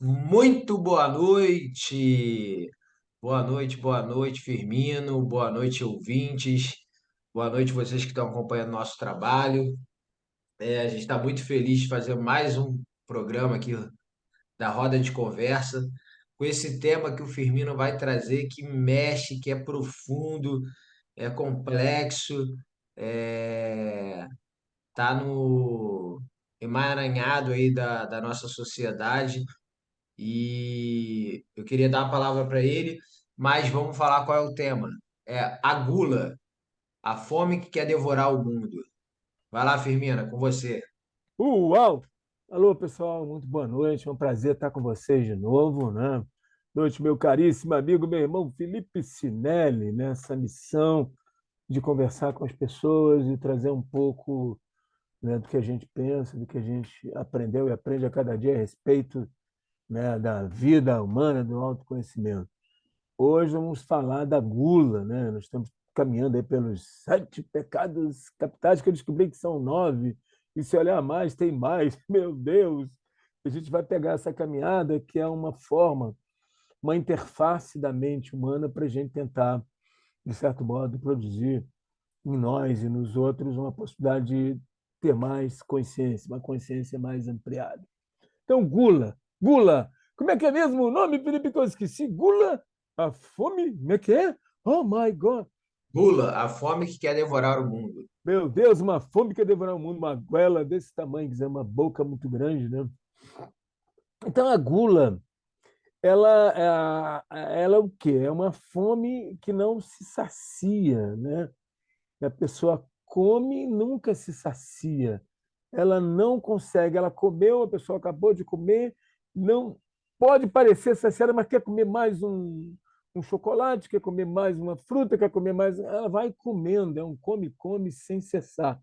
Muito boa noite. Boa noite, Firmino. Boa noite, ouvintes. Boa noite, vocês que estão acompanhando nosso trabalho. A gente está muito feliz de fazer mais um programa aqui da Roda de Conversa, com esse tema que o Firmino vai trazer, que mexe, que é profundo, é complexo, é... tá no emaranhado aí da nossa sociedade. E eu queria dar a palavra para ele, mas vamos falar qual é o tema. É a gula, a fome que quer devorar o mundo. Vai lá, Firmina, com você. Uau! Alô, pessoal, muito boa noite. É um prazer estar com vocês de novo, né? Noite, meu caríssimo amigo, meu irmão Felipe Sinelli, nessa missão de conversar com as pessoas e trazer um pouco, né, do que a gente pensa, do que a gente aprendeu e aprende a cada dia a respeito, né, da vida humana, do autoconhecimento. Hoje vamos falar da gula, né? Nós estamos caminhando aí pelos 7 pecados capitais, que eu descobri que são 9. E se olhar mais, tem mais. Meu Deus! A gente vai pegar essa caminhada, que é uma forma, uma interface da mente humana para a gente tentar, de certo modo, produzir em nós e nos outros uma possibilidade de ter mais consciência, uma consciência mais ampliada. Então, gula. Gula. Como é que é mesmo o nome, Felipe, que eu esqueci? Gula? A fome? Como é que é? Oh, my God. Gula, a fome que quer devorar o mundo. Meu Deus, uma fome que quer devorar o mundo, uma goela desse tamanho, quer dizer, uma boca muito grande, né? Então, a gula, ela é o quê? É uma fome que não se sacia, né? A pessoa come e nunca se sacia. Ela não consegue, ela comeu, a pessoa acabou de comer, não pode parecer saciada, mas quer comer mais um chocolate, quer comer mais uma fruta, quer comer mais. Ela vai comendo, é um come-come sem cessar.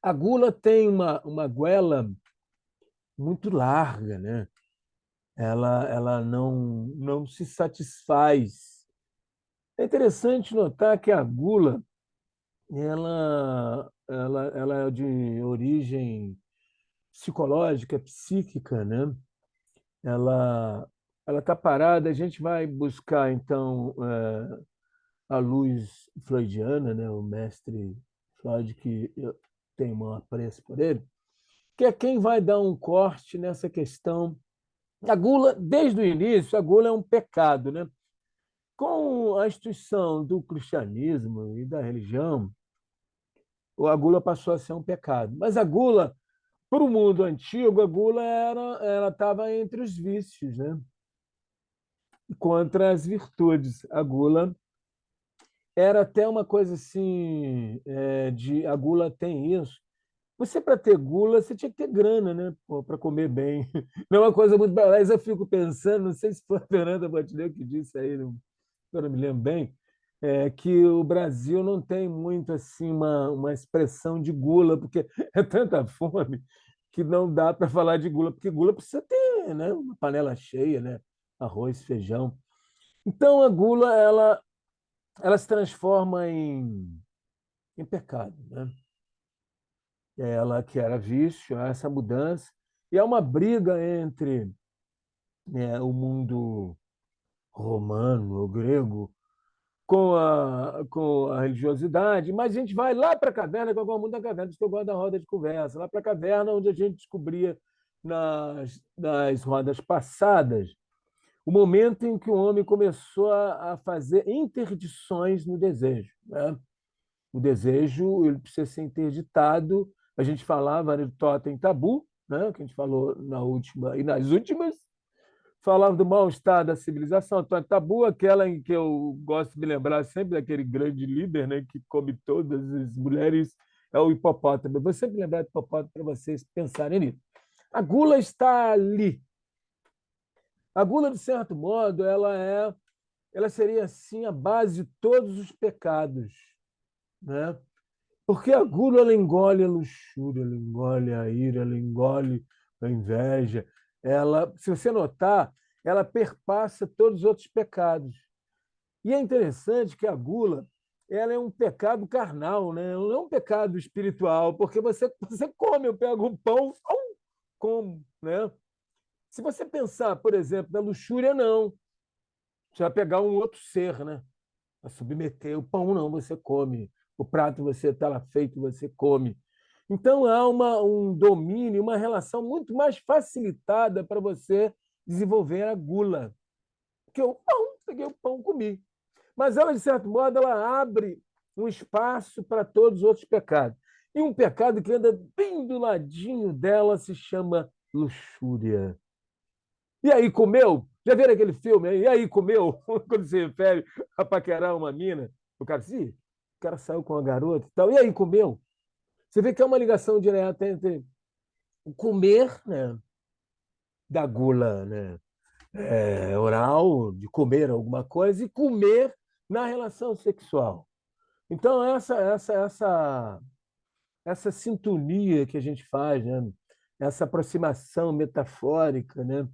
A gula tem uma goela muito larga, né? Ela não se satisfaz. É interessante notar que a gula ela é de origem psicológica, psíquica, né? Ela ela está parada. A gente vai buscar então a luz freudiana, né? O mestre Freud, que eu tenho um apreço por ele, que é quem vai dar um corte nessa questão. A gula, desde o início, a gula é um pecado, né? Com a instituição do cristianismo e da religião, a gula passou a ser um pecado. Mas a gula, para o mundo antigo, a gula ela estava entre os vícios, né? Contra as virtudes. A gula era até uma coisa assim, a gula tem isso. Você, para ter gula, você tinha que ter grana, né? Para comer bem. Não é uma coisa muito. Mas eu fico pensando, não sei se foi a Fernanda Montenegro que disse aí, não, eu não me lembro bem, que o Brasil não tem muito assim uma expressão de gula, porque é tanta fome que não dá para falar de gula, porque gula precisa ter, né, uma panela cheia, né, arroz, feijão. Então a gula ela se transforma em pecado, né? Ela que era vício, essa mudança, e é uma briga entre, né, o mundo romano, o grego, com a religiosidade, mas a gente vai lá para a caverna, que eu gosto muito da caverna, por isso que eu gosto da roda de conversa, lá para a caverna, onde a gente descobria nas rodas passadas o momento em que o homem começou a fazer interdições no desejo, né? O desejo ele precisa ser interditado. A gente falava do totem tabu, né? Que a gente falou na última e nas últimas, falava do mal-estar da civilização. Então, tabu, aquela em que eu gosto de me lembrar sempre daquele grande líder, né, que come todas as mulheres, é o hipopótamo. Eu vou sempre lembrar do hipopótamo para vocês pensarem nisso. A gula está ali. A gula, de certo modo, ela seria assim a base de todos os pecados, né? Porque a gula ela engole a luxúria, ela engole a ira, ela engole a inveja. Ela, se você notar, ela perpassa todos os outros pecados. E é interessante que a gula ela é um pecado carnal, né? Ela não é um pecado espiritual, porque você come, eu pego o pão, como, né? Se você pensar, por exemplo, na luxúria, não. Você vai pegar um outro ser, né? A submeter. O pão não, você come. O prato você está lá feito, você come. Então há um domínio, uma relação muito mais facilitada para você desenvolver a gula. Porque o pão, peguei o pão, comi. Mas ela, de certo modo, ela abre um espaço para todos os outros pecados. E um pecado que anda bem do ladinho dela se chama luxúria. E aí, comeu? Já viram aquele filme aí? E aí, comeu? Quando se refere a paquerar uma mina. O cara disse, o cara saiu com uma garota e tal. E aí, comeu? Você vê que é uma ligação direta entre o comer, né, da gula, né, oral, de comer alguma coisa, e comer na relação sexual. Então, essa sintonia que a gente faz, né, essa aproximação metafórica, né,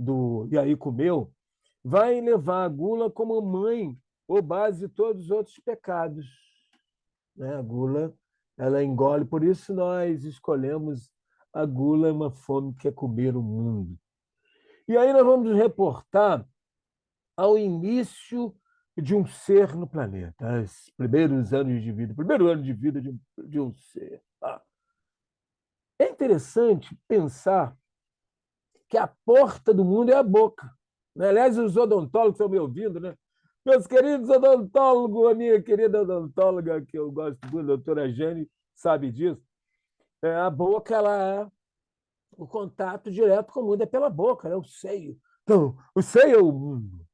do e aí comeu, vai levar a gula como mãe ou base de todos os outros pecados. Né? A gula, ela engole, por isso nós escolhemos a gula, uma fome que é comer o mundo. E aí nós vamos nos reportar ao início de um ser no planeta, os primeiros anos de vida, o primeiro ano de vida de um ser. É interessante pensar que a porta do mundo é a boca. Né? Aliás, os odontólogos estão me ouvindo, né? Meus queridos odontólogos, a minha querida odontóloga, que eu gosto muito, a doutora Jane, sabe disso. A boca, ela é o contato direto com o mundo, é pela boca, né? O seio. Então, o seio é o mundo.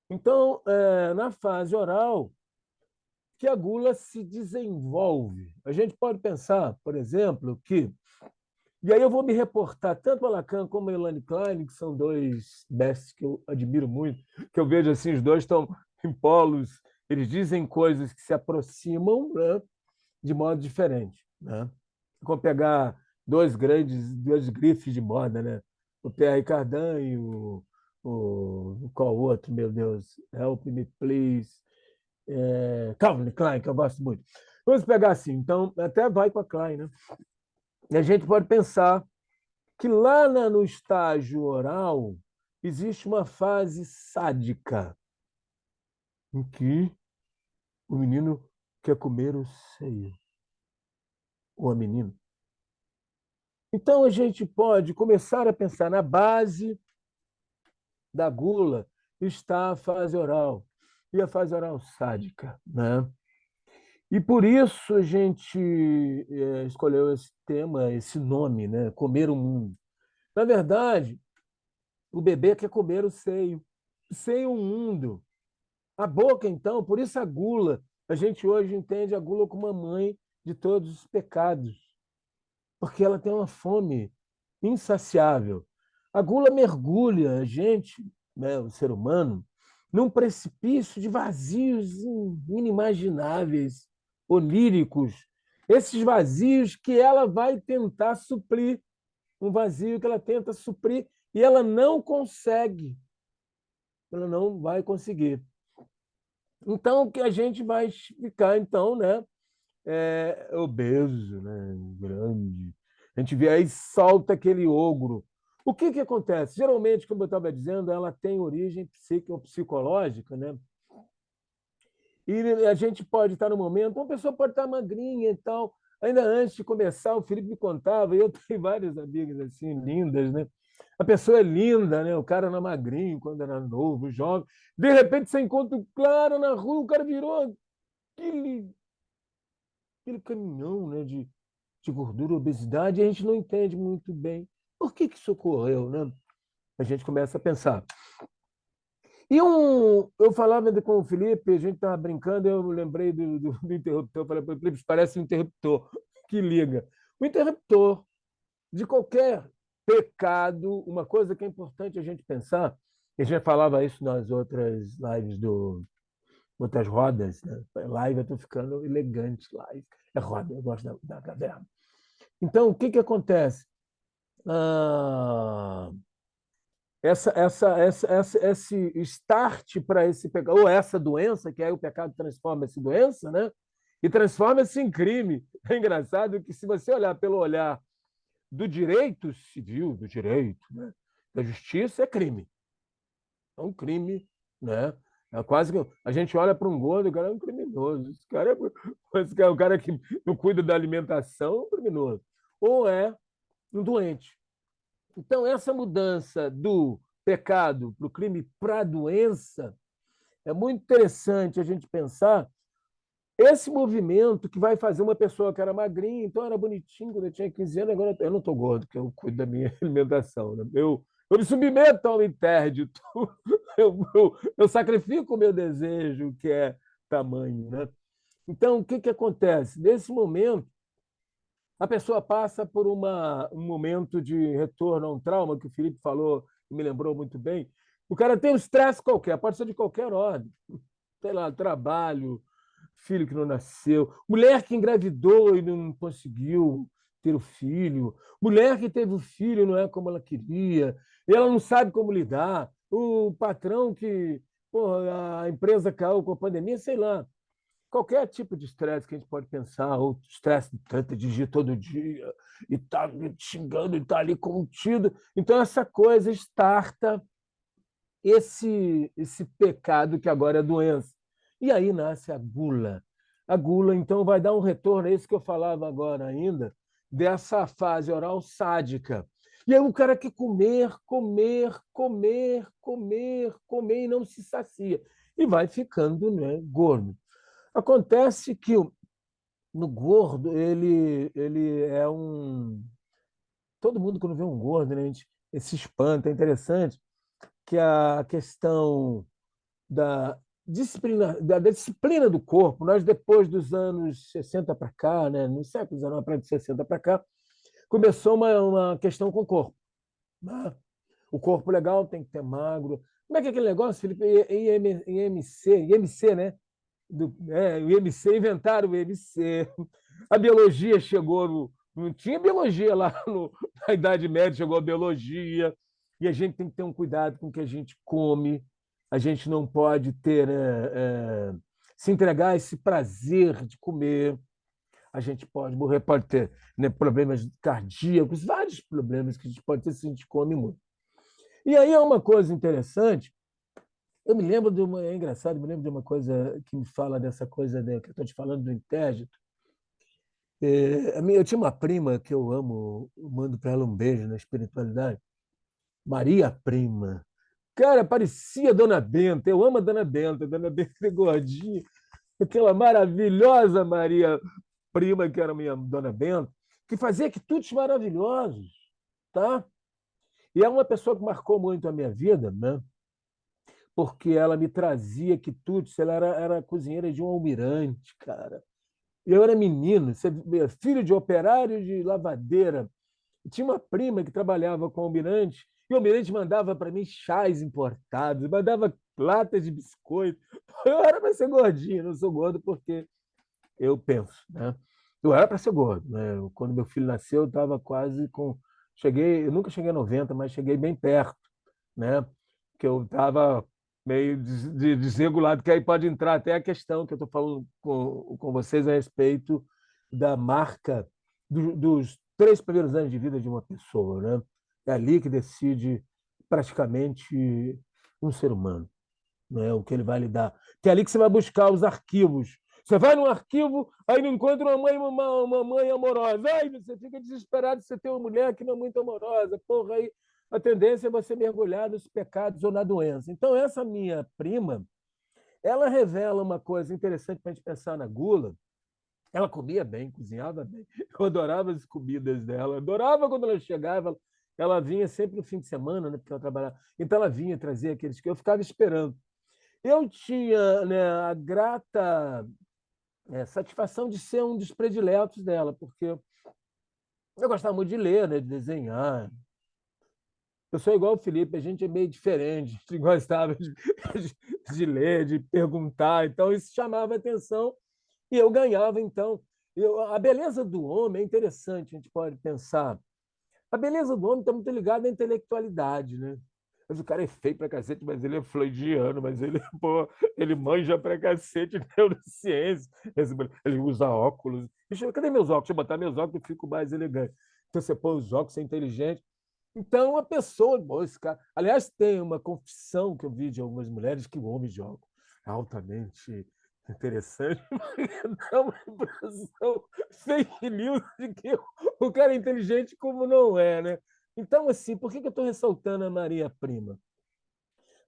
Então, na fase oral, que a gula se desenvolve. A gente pode pensar, por exemplo, que e aí eu vou me reportar tanto a Lacan como a Elaine Klein, que são dois mestres que eu admiro muito, que eu vejo assim, os dois estão em polos, eles dizem coisas que se aproximam, né, de modo diferente. Né? Vou pegar dois grifes de moda, né? O Pierre Cardin e qual outro, meu Deus? Help me, please. Calvin Klein, que eu gosto muito. Vamos pegar assim, então, até vai com a Klein, né? E a gente pode pensar que lá no estágio oral existe uma fase sádica em que o menino quer comer o seio, ou a menina. Então a gente pode começar a pensar na base da gula está a fase oral, e a fase oral sádica. Né? E por isso a gente escolheu esse tema, esse nome, né? Comer o mundo. Na verdade, o bebê quer comer o seio o mundo. A boca, então, por isso a gula. A gente hoje entende a gula como a mãe de todos os pecados, porque ela tem uma fome insaciável. A gula mergulha a gente, né, o ser humano, num precipício de vazios inimagináveis, oníricos. Esses vazios que ela vai tentar suprir, um vazio que ela tenta suprir e ela não consegue. Ela não vai conseguir. Então, que a gente vai ficar, então, né, obeso, né, grande. A gente vê aí, solta aquele ogro. O que, que acontece? Geralmente, como eu estava dizendo, ela tem origem psíquica ou psicológica, né? E a gente pode estar no momento, uma pessoa pode estar magrinha e tal. Ainda antes de começar, o Felipe me contava, e eu tenho várias amigas assim, lindas, né? A pessoa é linda, né? O cara era magrinho quando era novo, jovem. De repente, você encontra o cara na rua, o cara virou aquele, aquele caminhão, né? De gordura, obesidade, e a gente não entende muito bem por que, que isso ocorreu, né? A gente começa a pensar. E eu falava com o Felipe, a gente estava brincando, eu lembrei do interruptor, eu falei para o Felipe, parece um interruptor que liga. O interruptor de qualquer pecado, uma coisa que é importante a gente pensar, e a gente falava isso nas outras lives outras rodas, né? Live, eu estou ficando elegante, live. É roda, eu gosto da caverna. Então, o que, que acontece? Esse start para esse pecado, ou essa doença, que aí o pecado transforma-se em doença, né? E transforma-se em crime. É engraçado que, se você olhar pelo olhar do direito civil, do direito, né? Da justiça, é crime. É um crime, né? É quase que a gente olha para um gordo, o cara é um criminoso. O cara que não cuida da alimentação é um criminoso. Ou é um doente. Então, essa mudança do pecado para o crime para a doença é muito interessante a gente pensar esse movimento que vai fazer uma pessoa que era magrinha, então era bonitinho quando eu tinha 15 anos, agora eu não estou gordo, porque eu cuido da minha alimentação. Né? Eu me submeto ao interdito, eu sacrifico o meu desejo, que é tamanho. Né? Então, o que, que acontece? Nesse momento, a pessoa passa por um momento de retorno a um trauma, que o Felipe falou e me lembrou muito bem. O cara tem um estresse qualquer, pode ser de qualquer ordem. Sei lá, trabalho, filho que não nasceu, mulher que engravidou e não conseguiu ter o filho, mulher que teve o filho e não é como ela queria, e ela não sabe como lidar, o patrão que, porra, a empresa caiu com a pandemia, sei lá. Qualquer tipo de estresse que a gente pode pensar, ou estresse de tanta dirigir todo dia, e tá xingando, e tá ali contido. Então, essa coisa starta esse pecado que agora é doença. E aí nasce a gula. A gula, então, vai dar um retorno, é isso que eu falava agora ainda, dessa fase oral sádica. E aí o cara quer comer, comer, comer, comer, comer e não se sacia. E vai ficando, né, gordo. Acontece que no gordo, ele é um. Todo mundo, quando vê um gordo, né, a gente se espanta, é interessante que a questão da disciplina do corpo, nós depois dos anos 60 para cá, né, no século XIX para de 60 para cá, começou uma questão com o corpo. Né? O corpo legal tem que ter magro. Como é que é aquele negócio, Felipe? IMC, né? O IMC, inventaram o IMC. A biologia chegou não tinha biologia lá na Idade Média, chegou a biologia. E a gente tem que ter um cuidado com o que a gente come. A gente não pode ter se entregar a esse prazer de comer. A gente pode morrer, pode ter, né, problemas cardíacos, vários problemas que a gente pode ter se a gente come muito. E aí é uma coisa interessante. Eu me lembro de uma, é engraçado, me lembro de uma coisa que me fala dessa coisa que eu estou te falando do intérgito. Eu tinha uma prima que eu amo, eu mando para ela um beijo na espiritualidade, Maria Prima. Cara, parecia a Dona Benta. Eu amo a Dona Benta é gordinha, aquela maravilhosa Maria Prima, que era minha Dona Benta, que fazia quitutes maravilhosos, tá? E é uma pessoa que marcou muito a minha vida, né? Porque ela me trazia quitutes, ela era cozinheira de um almirante, cara. Eu era menino, filho de operário de lavadeira. Tinha uma prima que trabalhava com o almirante, e o almirante mandava para mim chás importados, mandava latas de biscoito. Eu era para ser gordinho, não sou gordo porque eu penso, né? Eu era para ser gordo, né? Quando meu filho nasceu, eu estava quase com. Eu nunca cheguei a 90, mas cheguei bem perto, né? Que eu estava meio desregulado, que aí pode entrar até a questão que eu estou falando com vocês a respeito da marca dos 3 primeiros anos de vida de uma pessoa, né? É ali que decide praticamente um ser humano, né? O que ele vai lidar. Que é ali que você vai buscar os arquivos. Você vai num arquivo, aí não encontra uma mãe amorosa. Aí você fica desesperado se você tem uma mulher que não é muito amorosa. Porra, aí a tendência é você mergulhar nos pecados ou na doença. Então, essa minha prima, ela revela uma coisa interessante para a gente pensar na gula. Ela comia bem, cozinhava bem. Eu adorava as comidas dela. Adorava quando ela chegava. Ela vinha sempre no fim de semana, né, porque ela trabalhava. Então, ela vinha trazer aqueles que eu ficava esperando. Eu tinha, né, a grata satisfação de ser um dos prediletos dela, porque eu gostava muito de ler, né, de desenhar. Eu sou igual o Felipe, a gente é meio diferente, a gente gostava de ler, de perguntar, então isso chamava atenção e eu ganhava, então. A beleza do homem é interessante, a gente pode pensar. A beleza do homem está muito ligada à intelectualidade, né? Mas o cara é feio pra cacete, mas ele é freudiano, mas ele, pô, ele manja pra cacete de neurociência. Ele usa óculos. Cadê meus óculos? Deixa eu botar meus óculos e fico mais elegante. Então você põe os óculos, você é inteligente. Então, a pessoa, bom, esse cara. Aliás, tem uma confissão que eu vi de algumas mulheres que o homem de óculos é altamente interessante, mas dá uma impressão fake news de que o cara é inteligente como não é, né? Então, assim, por que eu estou ressaltando a Maria Prima?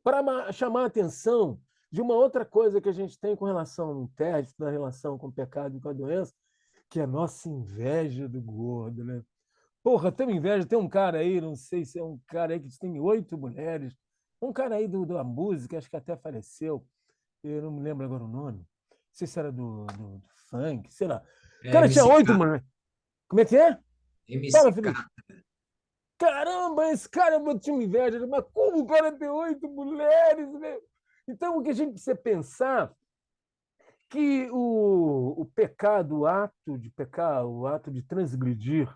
Para chamar a atenção de uma outra coisa que a gente tem com relação ao intérprete, na relação com o pecado e com a doença, que é a nossa inveja do gordo, né? Porra, tenho inveja, tem um cara aí, não sei se é um cara aí que tem 8 mulheres, um cara aí da música, acho que até faleceu, eu não me lembro agora o nome, não sei se era do funk, sei lá. O É cara tinha MCK, 8 mulheres. Como é que é? Fala, MCK. Felipe. Caramba, esse cara eu tinha inveja, mas como o cara tem 8 mulheres, né? Então, o que a gente precisa pensar que o pecado, o ato de pecar, o ato de transgredir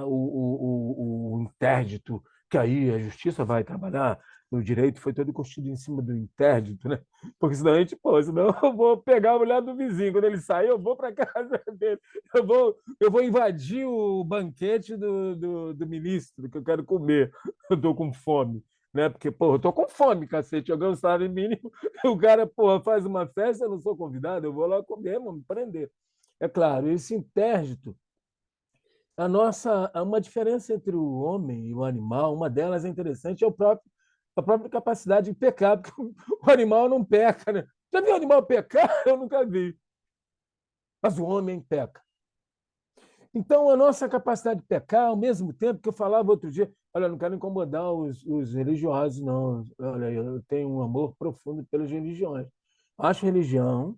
o interdito, que aí a justiça vai trabalhar, o direito foi todo construído em cima do interdito, né? Porque senão a gente, pô, senão eu vou pegar a mulher do vizinho, quando ele sair, eu vou para casa dele, eu vou invadir o banquete do ministro, que eu quero comer, eu estou com fome. Né? Porque, pô, eu tô com fome, cacete, eu ganho um salário mínimo, o cara, pô, faz uma festa, eu não sou convidado, eu vou lá comer, vou me prender. É claro, esse interdito uma diferença entre o homem e o animal, uma delas é interessante, é a própria capacidade de pecar, porque o animal não peca, né? Já viu o animal pecar? Eu nunca vi. Mas o homem peca. Então, a nossa capacidade de pecar, ao mesmo tempo que eu falava outro dia, olha, eu não quero incomodar os religiosos, não. Olha, eu tenho um amor profundo pelas religiões. Acho religião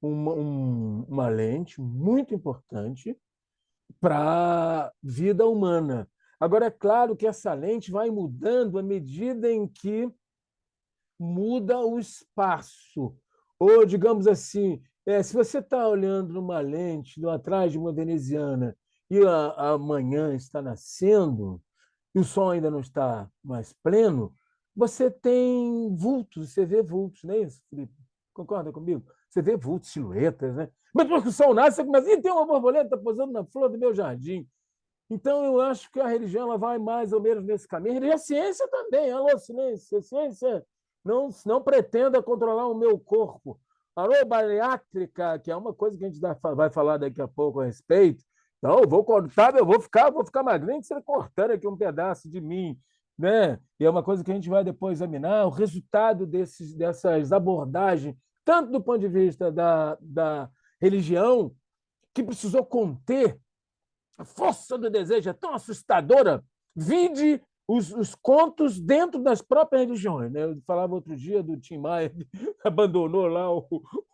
uma lente muito importante para a vida humana. Agora, é claro que essa lente vai mudando à medida em que muda o espaço. Ou, digamos assim, se você está olhando numa lente atrás de uma veneziana e a manhã está nascendo e o sol ainda não está mais pleno, você tem vultos, você vê vultos, não é isso, Felipe? Concorda comigo? Você vê vultos, silhuetas, né? Mas depois que o sol nasce, você começa, e tem uma borboleta posando na flor do meu jardim. Então, eu acho que a religião ela vai mais ou menos nesse caminho. E a ciência também. Alô, ciência. A ciência não pretenda controlar o meu corpo. Alô, bariátrica, que é uma coisa que a gente vai falar daqui a pouco a respeito. Então, eu vou cortar, eu vou ficar magrinho, você cortando aqui um pedaço de mim. Né? E é uma coisa que a gente vai depois examinar, o resultado dessas abordagens, tanto do ponto de vista da religião, que precisou conter a força do desejo é tão assustadora. Vide os contos dentro das próprias religiões. Né? Eu falava outro dia do Tim Maia, que abandonou lá o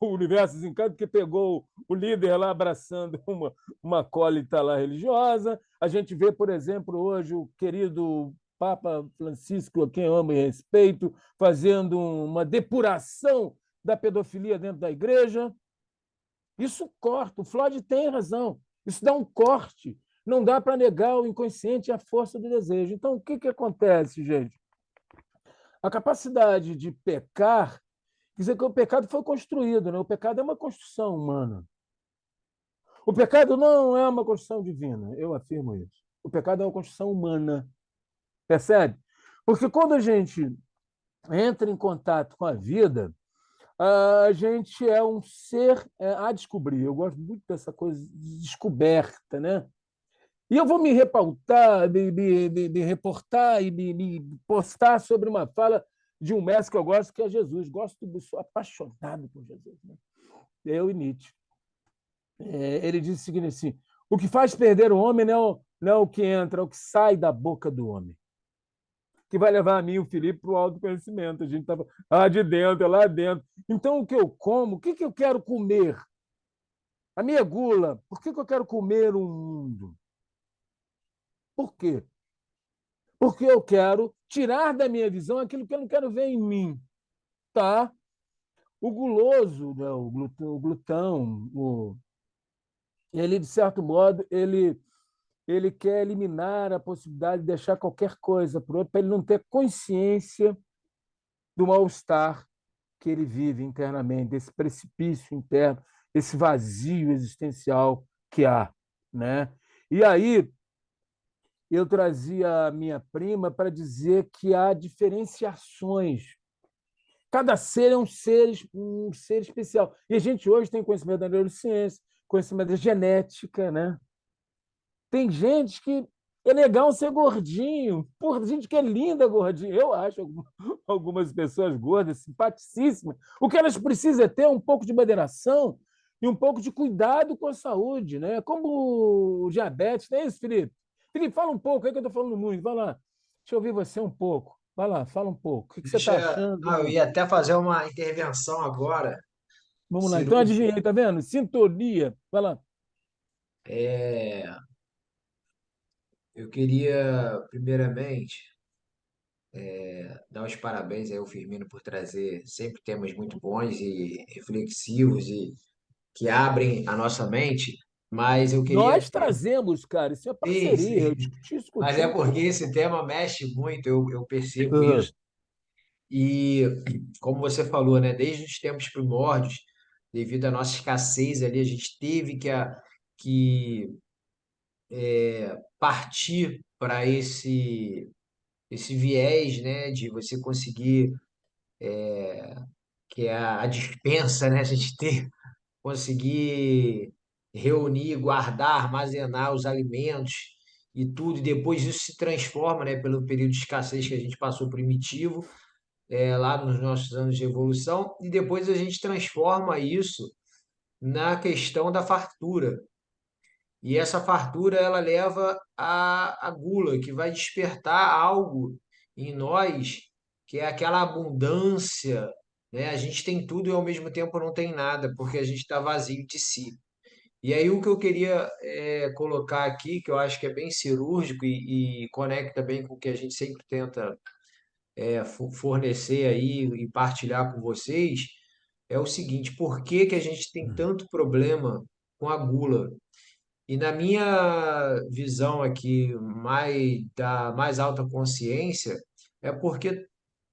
Universo dos Encantos, que pegou o líder lá abraçando uma acólita lá religiosa. A gente vê, por exemplo, hoje o querido Papa Francisco, a quem eu amo e respeito, fazendo uma depuração da pedofilia dentro da igreja. Isso corta, o Freud tem razão. Isso dá um corte. Não dá para negar o inconsciente e a força do desejo. Então, o que acontece, gente? A capacidade de pecar, quer dizer que o pecado foi construído, né? O pecado é uma construção humana. O pecado não é uma construção divina, eu afirmo isso. O pecado é uma construção humana. Percebe? Porque quando a gente entra em contato com a vida, a gente é um ser a descobrir. Eu gosto muito dessa coisa de descoberta, né? E eu vou me repautar, me reportar e me postar sobre uma fala de um mestre que eu gosto, que é Jesus. Sou apaixonado por Jesus. Né? Eu e Nietzsche. Ele diz o seguinte assim: o que faz perder o homem não é o que entra, é o que sai da boca do homem. Que vai levar a mim e o Felipe para o autoconhecimento. A gente estava de dentro, é lá dentro. Então, o que eu como, o que eu quero comer? A minha gula, por que eu quero comer o mundo? Por quê? Porque eu quero tirar da minha visão aquilo que eu não quero ver em mim. Tá? O guloso, né? Ele, de certo modo, ele quer eliminar a possibilidade de deixar qualquer coisa para o outro, para ele não ter consciência do mal-estar que ele vive internamente, desse precipício interno, esse vazio existencial que há, né? E aí eu trazia a minha prima para dizer que há diferenciações. Cada ser é um ser especial. E a gente hoje tem conhecimento da neurociência, conhecimento da genética, né? Tem gente que é legal ser gordinho. Porra, gente que é linda gordinha. Eu acho algumas pessoas gordas simpaticíssimas. O que elas precisam é ter um pouco de moderação e um pouco de cuidado com a saúde, né? Como o diabetes, não é isso, Felipe? Felipe, fala um pouco aí que eu estou falando muito. Vai lá. Deixa eu ouvir você um pouco. Vai lá, fala um pouco. O que você está achando Não, eu aí? ia até fazer uma intervenção agora, Vamos lá. Então, cirúrgica. adivinhei, tá vendo? Sintonia. Vai lá. É, eu queria, primeiramente, dar os parabéns aí ao Firmino por trazer sempre temas muito bons e reflexivos e que abrem a nossa mente, mas eu queria. Nós trazemos, cara, isso é Sim, parceria. Eu sim. discuti isso Mas é contigo. porque esse tema mexe muito, eu percebo Uhum. isso. E, como você falou, né, desde os tempos primórdios, devido à nossa escassez ali, a gente teve que partir para esse viés, né, de você conseguir, que é a dispensa, né, a gente ter, conseguir reunir, guardar, armazenar os alimentos e tudo, e depois isso se transforma, né, pelo período de escassez que a gente passou primitivo, lá nos nossos anos de evolução, e depois a gente transforma isso na questão da fartura. E essa fartura ela leva à gula, que vai despertar algo em nós, que é aquela abundância, né? A gente tem tudo e ao mesmo tempo não tem nada, porque a gente está vazio de si. E aí o que eu queria colocar aqui, que eu acho que é bem cirúrgico e conecta bem com o que a gente sempre tenta fornecer aí e partilhar com vocês, é o seguinte: por que que a gente tem tanto problema com a gula? E na minha visão aqui, da mais alta consciência, é porque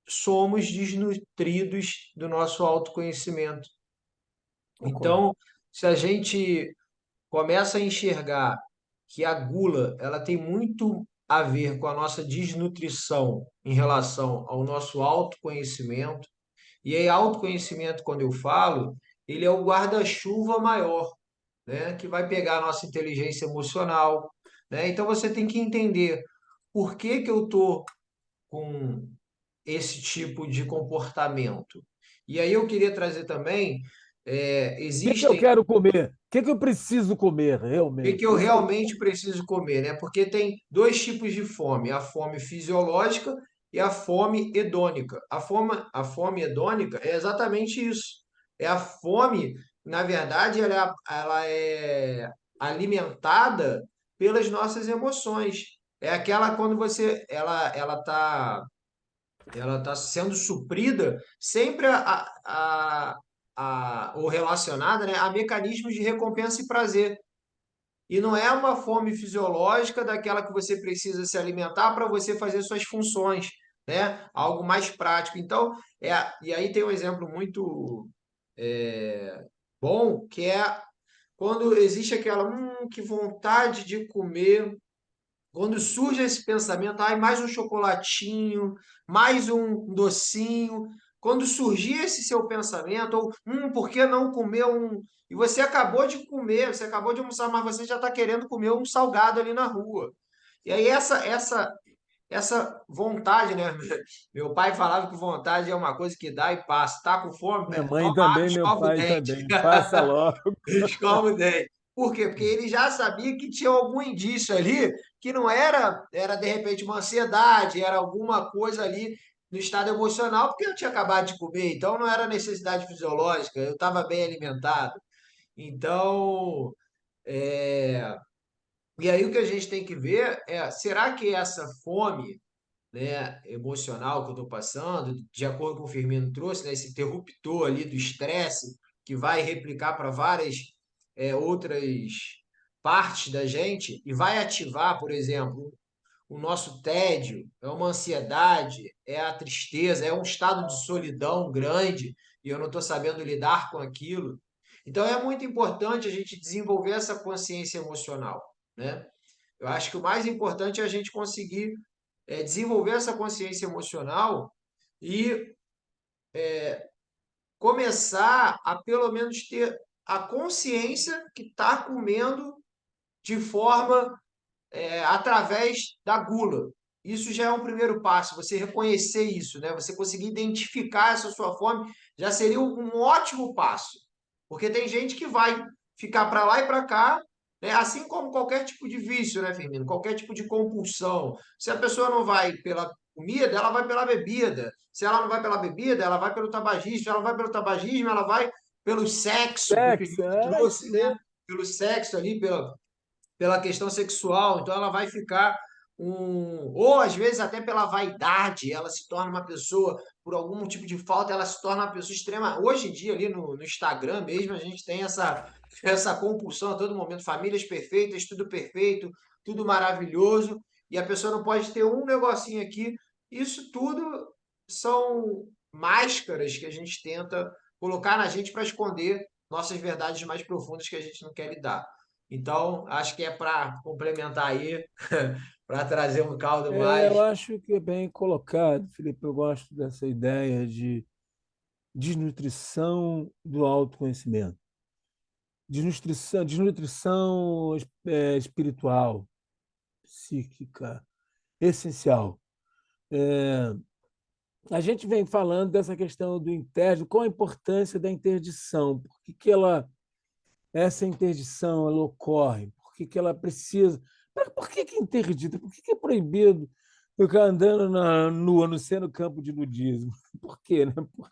somos desnutridos do nosso autoconhecimento. Concordo. Então, se a gente começa a enxergar que a gula, ela tem muito a ver com a nossa desnutrição em relação ao nosso autoconhecimento, e aí autoconhecimento, quando eu falo, ele é o guarda-chuva maior, né, que vai pegar a nossa inteligência emocional, né? Então você tem que entender por que que eu tô com esse tipo de comportamento. E aí eu queria trazer também, O que eu existem quero comer? O que eu preciso comer que realmente? eu Isso aí. realmente preciso comer, né? Porque tem dois tipos de fome, a fome fisiológica e a fome hedônica. A fome hedônica é exatamente isso. É a fome, na verdade, ela é alimentada pelas nossas emoções. É aquela quando ela tá sendo suprida sempre ou relacionada, né, a mecanismos de recompensa e prazer. E não é uma fome fisiológica daquela que você precisa se alimentar para você fazer suas funções, né? Algo mais prático. Então, e aí tem um exemplo muito bom, que é quando existe aquela, que vontade de comer. Quando surge esse pensamento, ai, mais um chocolatinho, mais um docinho. Quando surgir esse seu pensamento, ou, por que não comer um. E você acabou de comer, você acabou de almoçar, mas você já está querendo comer um salgado ali na rua. E aí essa vontade, né? Meu pai falava que vontade é uma coisa que dá e passa. Tá com fome? Minha Toma mãe água, também, meu escova o pai dente. também. Passa logo. Escova o dente. Por quê? Porque ele já sabia que tinha algum indício ali que não era de repente uma ansiedade, era alguma coisa ali no estado emocional, porque eu tinha acabado de comer, então não era necessidade fisiológica, eu estava bem alimentado. Então, é, e aí o que a gente tem que ver é, será que essa fome, né, emocional que eu estou passando, de acordo com o Firmino trouxe, né, esse interruptor ali do estresse, que vai replicar para várias outras partes da gente e vai ativar, por exemplo, o nosso tédio, é uma ansiedade, é a tristeza, é um estado de solidão grande e eu não estou sabendo lidar com aquilo. Então é muito importante a gente desenvolver essa consciência emocional, né? Eu acho que o mais importante é a gente conseguir desenvolver essa consciência emocional e começar a pelo menos ter a consciência que está comendo de forma através da gula. Isso já é um primeiro passo, você reconhecer isso, né? Você conseguir identificar essa sua fome já seria um ótimo passo. Porque tem gente que vai ficar para lá e para cá, né? Assim como qualquer tipo de vício, né, Firmino? Qualquer tipo de compulsão. Se a pessoa não vai pela comida, ela vai pela bebida. Se ela não vai pela bebida, ela vai pelo tabagismo. Se ela não vai pelo tabagismo, ela vai pelo sexo, que o Sexo, Firmino é isso trouxe, né? mesmo. Pelo sexo ali, pela questão sexual, então ela vai ficar ou às vezes até pela vaidade, ela se torna uma pessoa, por algum tipo de falta, ela se torna uma pessoa extrema. Hoje em dia, ali no Instagram mesmo, a gente tem essa compulsão a todo momento, famílias perfeitas, tudo perfeito, tudo maravilhoso, e a pessoa não pode ter um negocinho aqui. Isso tudo são máscaras que a gente tenta colocar na gente para esconder nossas verdades mais profundas que a gente não quer lidar. Então, acho que é para complementar aí, para trazer um caldo Eu mais. acho que é bem colocado, Felipe. Eu gosto dessa ideia de desnutrição do autoconhecimento, desnutrição espiritual, psíquica, essencial. É, a gente vem falando dessa questão do interdição, qual a importância da interdição, por que, que essa interdição ela ocorre, por que, que ela precisa. Por que é interdita? Por que é proibido ficar andando nua, no ser no campo de nudismo? Por quê? Né? Por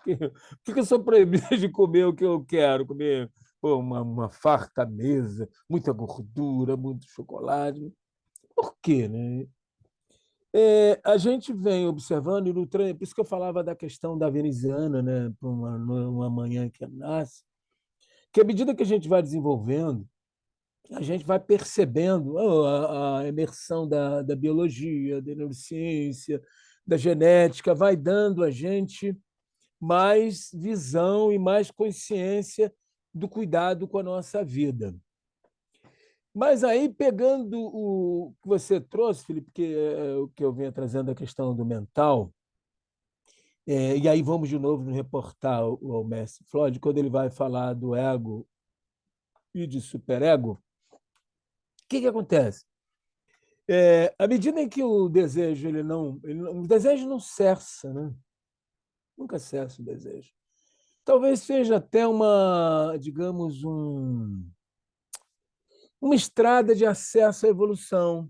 que eu sou proibido de comer o que eu quero? Comer pô, uma farta mesa, muita gordura, muito chocolate. Por quê? Né? A gente vem observando, e no treino, por isso que eu falava da questão da veneziana, né, para uma manhã que nasce, que à medida que a gente vai desenvolvendo, a gente vai percebendo a imersão da biologia, da neurociência, da genética, vai dando a gente mais visão e mais consciência do cuidado com a nossa vida. Mas aí, pegando o que você trouxe, Felipe, que é o que eu venho trazendo a questão do mental, e aí vamos de novo nos reportar ao Mestre Freud, quando ele vai falar do ego e de superego, o que acontece? À medida em que o desejo o desejo não cessa, né? Nunca cessa o desejo. Talvez seja até digamos, uma estrada de acesso à evolução,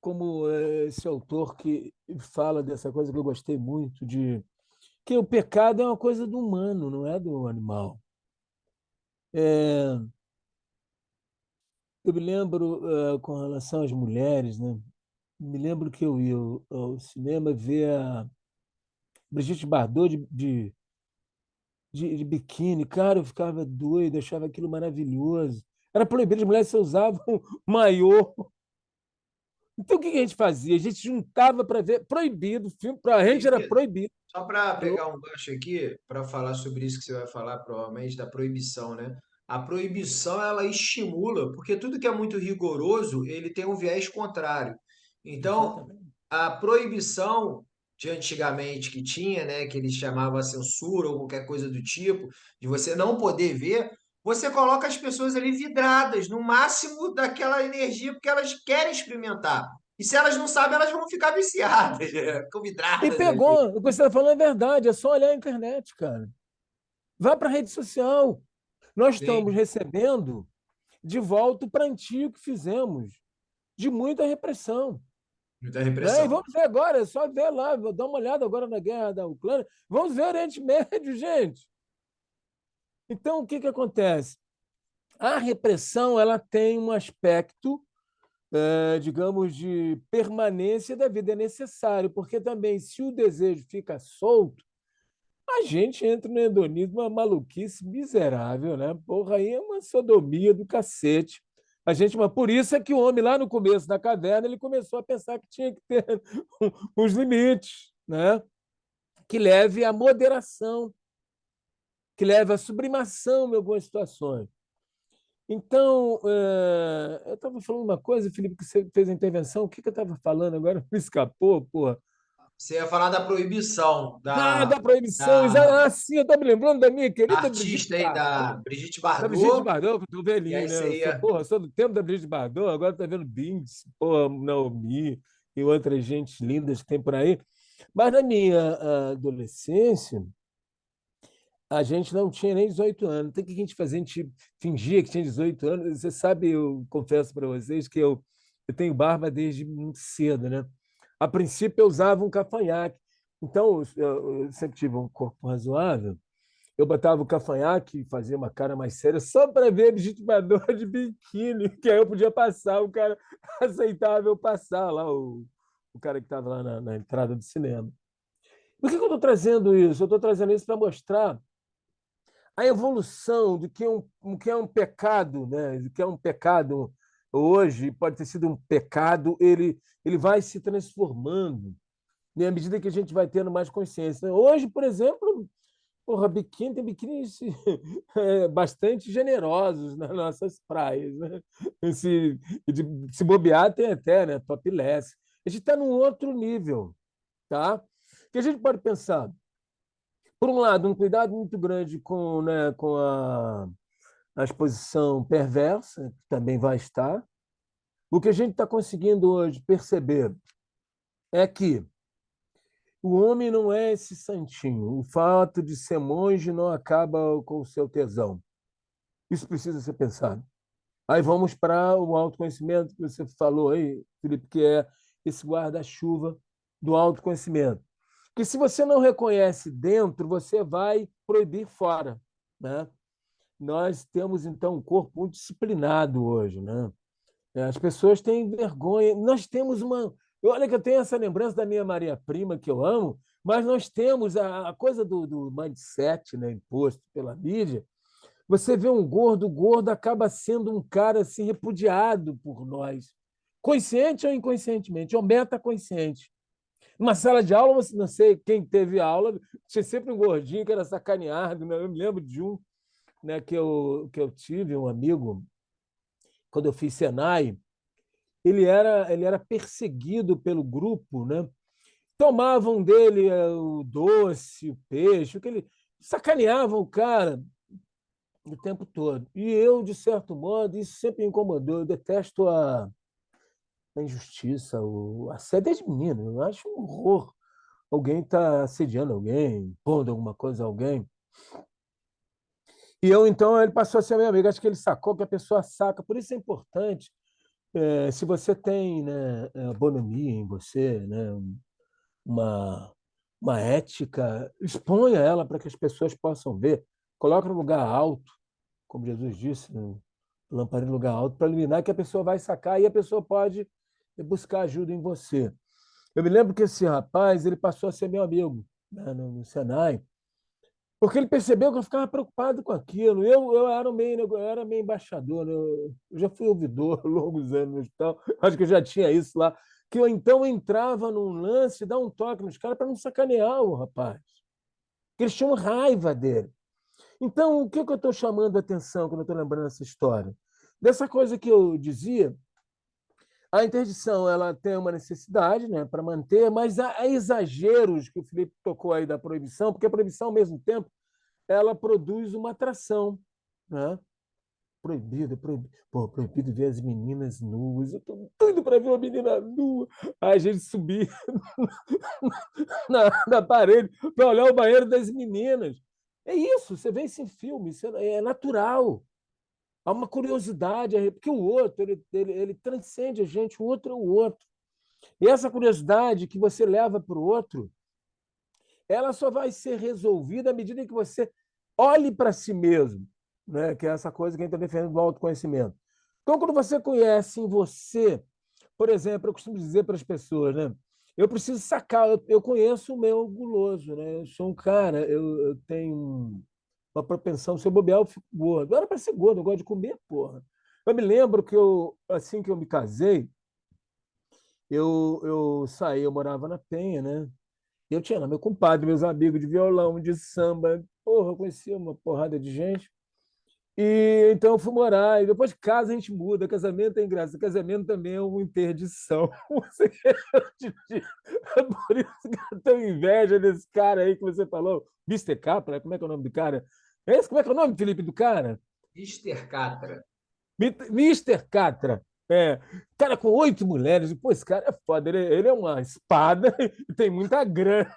como esse autor que fala dessa coisa que eu gostei muito, de que o pecado é uma coisa do humano, não é do animal. É, eu me lembro, com relação às mulheres, né? Me lembro que eu ia ao cinema ver a Brigitte Bardot de biquíni. Cara, eu ficava doido, achava aquilo maravilhoso. Era proibido, as mulheres só usavam maiô. Então, o que a gente fazia? A gente juntava para ver, proibido, filme, para a gente era proibido. Só para pegar um gancho aqui, para falar sobre isso que você vai falar, provavelmente, da proibição, né? A proibição, ela estimula, porque tudo que é muito rigoroso, ele tem um viés contrário. Então, Exatamente. a proibição de antigamente que tinha, né, que eles chamavam a censura ou qualquer coisa do tipo, de você não poder ver, você coloca as pessoas ali vidradas no máximo daquela energia porque elas querem experimentar. E se elas não sabem, elas vão ficar viciadas, né? Ficam E vidradas ali. pegou, o que você está falando é verdade, é só olhar a internet, cara. Vá para a rede social. Nós estamos Sim, recebendo de volta o plantio que fizemos de muita repressão. muita Né? E repressão. vamos ver agora, é só ver lá, vou dar uma olhada agora na guerra da Ucrânia. Vamos ver o Oriente Médio, gente. Então, o que acontece? A repressão ela tem um aspecto, digamos, de permanência da vida. É necessário, porque também, se o desejo fica solto, a gente entra no hedonismo, uma maluquice miserável, né? Porra, aí é uma sodomia do cacete. Mas por isso é que o homem, lá no começo da caverna, ele começou a pensar que tinha que ter uns limites, né? Que leve à moderação, que leve à sublimação em algumas situações. Então, eu estava falando uma coisa, Felipe, que você fez a intervenção. O que que eu estava falando agora? Me escapou, porra. Você ia falar da proibição Ah, da, da proibição. da, Sim, eu estou me lembrando da minha da querida Brigitte artista aí, da Bardot. Brigitte Da Brigitte Bardot, Bardot, que eu tô e velhinho, aí né? Eu você sou, ia. porra, sou do tempo da Brigitte Bardot, agora tá vendo Binks, porra, Naomi e outras gente lindas que tem por aí. Mas na minha adolescência, a gente não tinha nem 18 anos. Então, o que a gente fazia? A gente fingia que tinha 18 anos. Você sabe, eu confesso para vocês que eu tenho barba desde muito cedo, né? A princípio, eu usava um cavanhaque. Então, eu sempre tive um corpo razoável. Eu botava o cavanhaque e fazia uma cara mais séria só para ver legitimador de biquíni, que aí eu podia passar, o cara aceitava eu passar lá, o cara que estava lá na entrada do cinema. Por que eu estou trazendo isso? Eu estou trazendo isso para mostrar a evolução do que é um pecado, né? Do que é um pecado hoje, pode ter sido um pecado, ele vai se transformando, né? À medida que a gente vai tendo mais consciência. Né? Hoje, por exemplo, porra, biquíni, tem biquínis bastante generosos nas nossas praias, né? Se, se bobear, tem até, né? Topless. A gente está num outro nível, tá? Que a gente pode pensar, por um lado, um cuidado muito grande com, né, com a exposição perversa, que também vai estar. O que a gente está conseguindo hoje perceber é que o homem não é esse santinho. O fato de ser monge não acaba com o seu tesão. Isso precisa ser pensado. Aí vamos para o autoconhecimento que você falou aí, Felipe, que é esse guarda-chuva do autoconhecimento. Que se você não reconhece dentro, você vai proibir fora, né? Nós temos então um corpo muito disciplinado hoje, né? As pessoas têm vergonha. Nós temos uma. Olha que eu tenho essa lembrança da minha Maria Prima, que eu amo, mas nós temos a coisa do mindset, né, imposto pela mídia. Você vê um gordo, o gordo acaba sendo um cara assim, repudiado por nós, consciente ou inconscientemente, ou metaconsciente. Numa sala de aula, não sei quem teve aula, tinha sempre um gordinho que era sacaneado. Né? Eu me lembro de um, né, que eu tive, um amigo, quando eu fiz Senai, ele era perseguido pelo grupo, né? Tomavam dele o doce, o peixe, o que ele sacaneavam o cara o tempo todo. E eu, de certo modo, isso sempre me incomodou. Eu detesto a injustiça, o assédio desde menino. Eu acho um horror. Alguém está assediando alguém, pondo alguma coisa a alguém. E eu, então, ele passou a ser meu amigo. Acho que ele sacou que a pessoa saca. Por isso é importante, se você tem, né, bonomia em você, né, uma, uma ética, exponha ela para que as pessoas possam ver. Coloque no lugar alto, como Jesus disse, né? Lamparina no lugar alto, para iluminar, que a pessoa vai sacar e a pessoa pode buscar ajuda em você. Eu me lembro que esse rapaz ele passou a ser meu amigo, né, no Senai, porque ele percebeu que eu ficava preocupado com aquilo. Eu era meio embaixador, né? Eu já fui ouvidor longos anos no hospital, acho que eu já tinha isso lá, que eu então entrava num lance, dar um toque nos caras para não sacanear o rapaz, que eles tinham raiva dele. Então, o que eu estou chamando a atenção quando eu estou lembrando essa história? Dessa coisa que eu dizia, a interdição ela tem uma necessidade, né, para manter, mas há exageros que o Felipe tocou aí da proibição, porque a proibição, ao mesmo tempo, ela produz uma atração, né? Proibido. Pô, proibido ver as meninas nuas. Eu tô doido para ver uma menina nua. Aí a gente subia na parede para olhar o banheiro das meninas. É isso, você vê isso em filme, isso é natural. Há uma curiosidade, porque o outro, ele transcende a gente, o outro é o outro. E essa curiosidade que você leva para o outro, ela só vai ser resolvida à medida que você olhe para si mesmo, né? Que é essa coisa que a gente está defendendo do autoconhecimento. Então, quando você conhece em você, por exemplo, eu costumo dizer para as pessoas, né? Eu preciso sacar, eu conheço o meu guloso, né? Eu sou um cara, eu tenho uma propensão, se eu bobear, eu fico gordo. Eu era para ser gordo, eu gosto de comer, porra. Eu me lembro que assim que eu me casei, eu saí, eu morava na Penha, né? Eu tinha lá meu compadre, meus amigos de violão, de samba, porra, eu conhecia uma porrada de gente. E então eu fui morar, e depois de casa a gente muda, casamento é engraçado, casamento também é uma interdição. Você- É por isso que eu tenho inveja desse cara aí que você falou, Mister Capra, como é que é o nome do cara? É esse, como é que é o nome, Felipe, do cara? Mister Catra. Mister Catra. É, cara com 8 mulheres, e, pô, esse cara é foda, ele é uma espada e tem muita grana.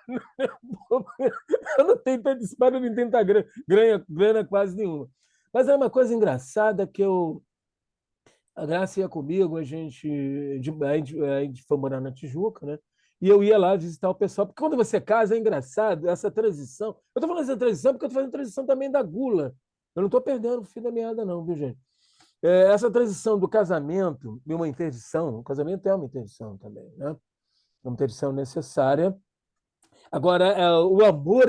Eu não tenho tanta espada, nem tanta grana, grana quase nenhuma. Mas é uma coisa engraçada que eu. A Graça ia comigo, a gente foi morar na Tijuca, né? E eu ia lá visitar o pessoal, porque quando você casa é engraçado, essa transição. Eu estou falando essa transição porque eu estou fazendo transição também da gula. Eu não estou perdendo o fio da meada, não, viu, gente? Essa transição do casamento e uma interdição, o casamento é uma interdição também, né? É uma interdição necessária. Agora, o amor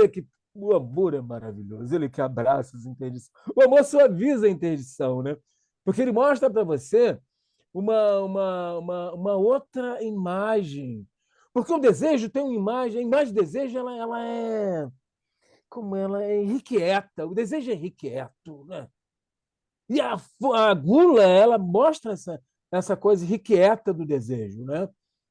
é maravilhoso, ele que abraça as interdições. O amor suaviza a interdição, né? Porque ele mostra para você uma outra imagem. Porque o desejo tem uma imagem, a imagem do desejo ela é como ela é irrequieta, o desejo é irrequieto, né? E a gula, ela mostra essa coisa irrequieta do desejo, né?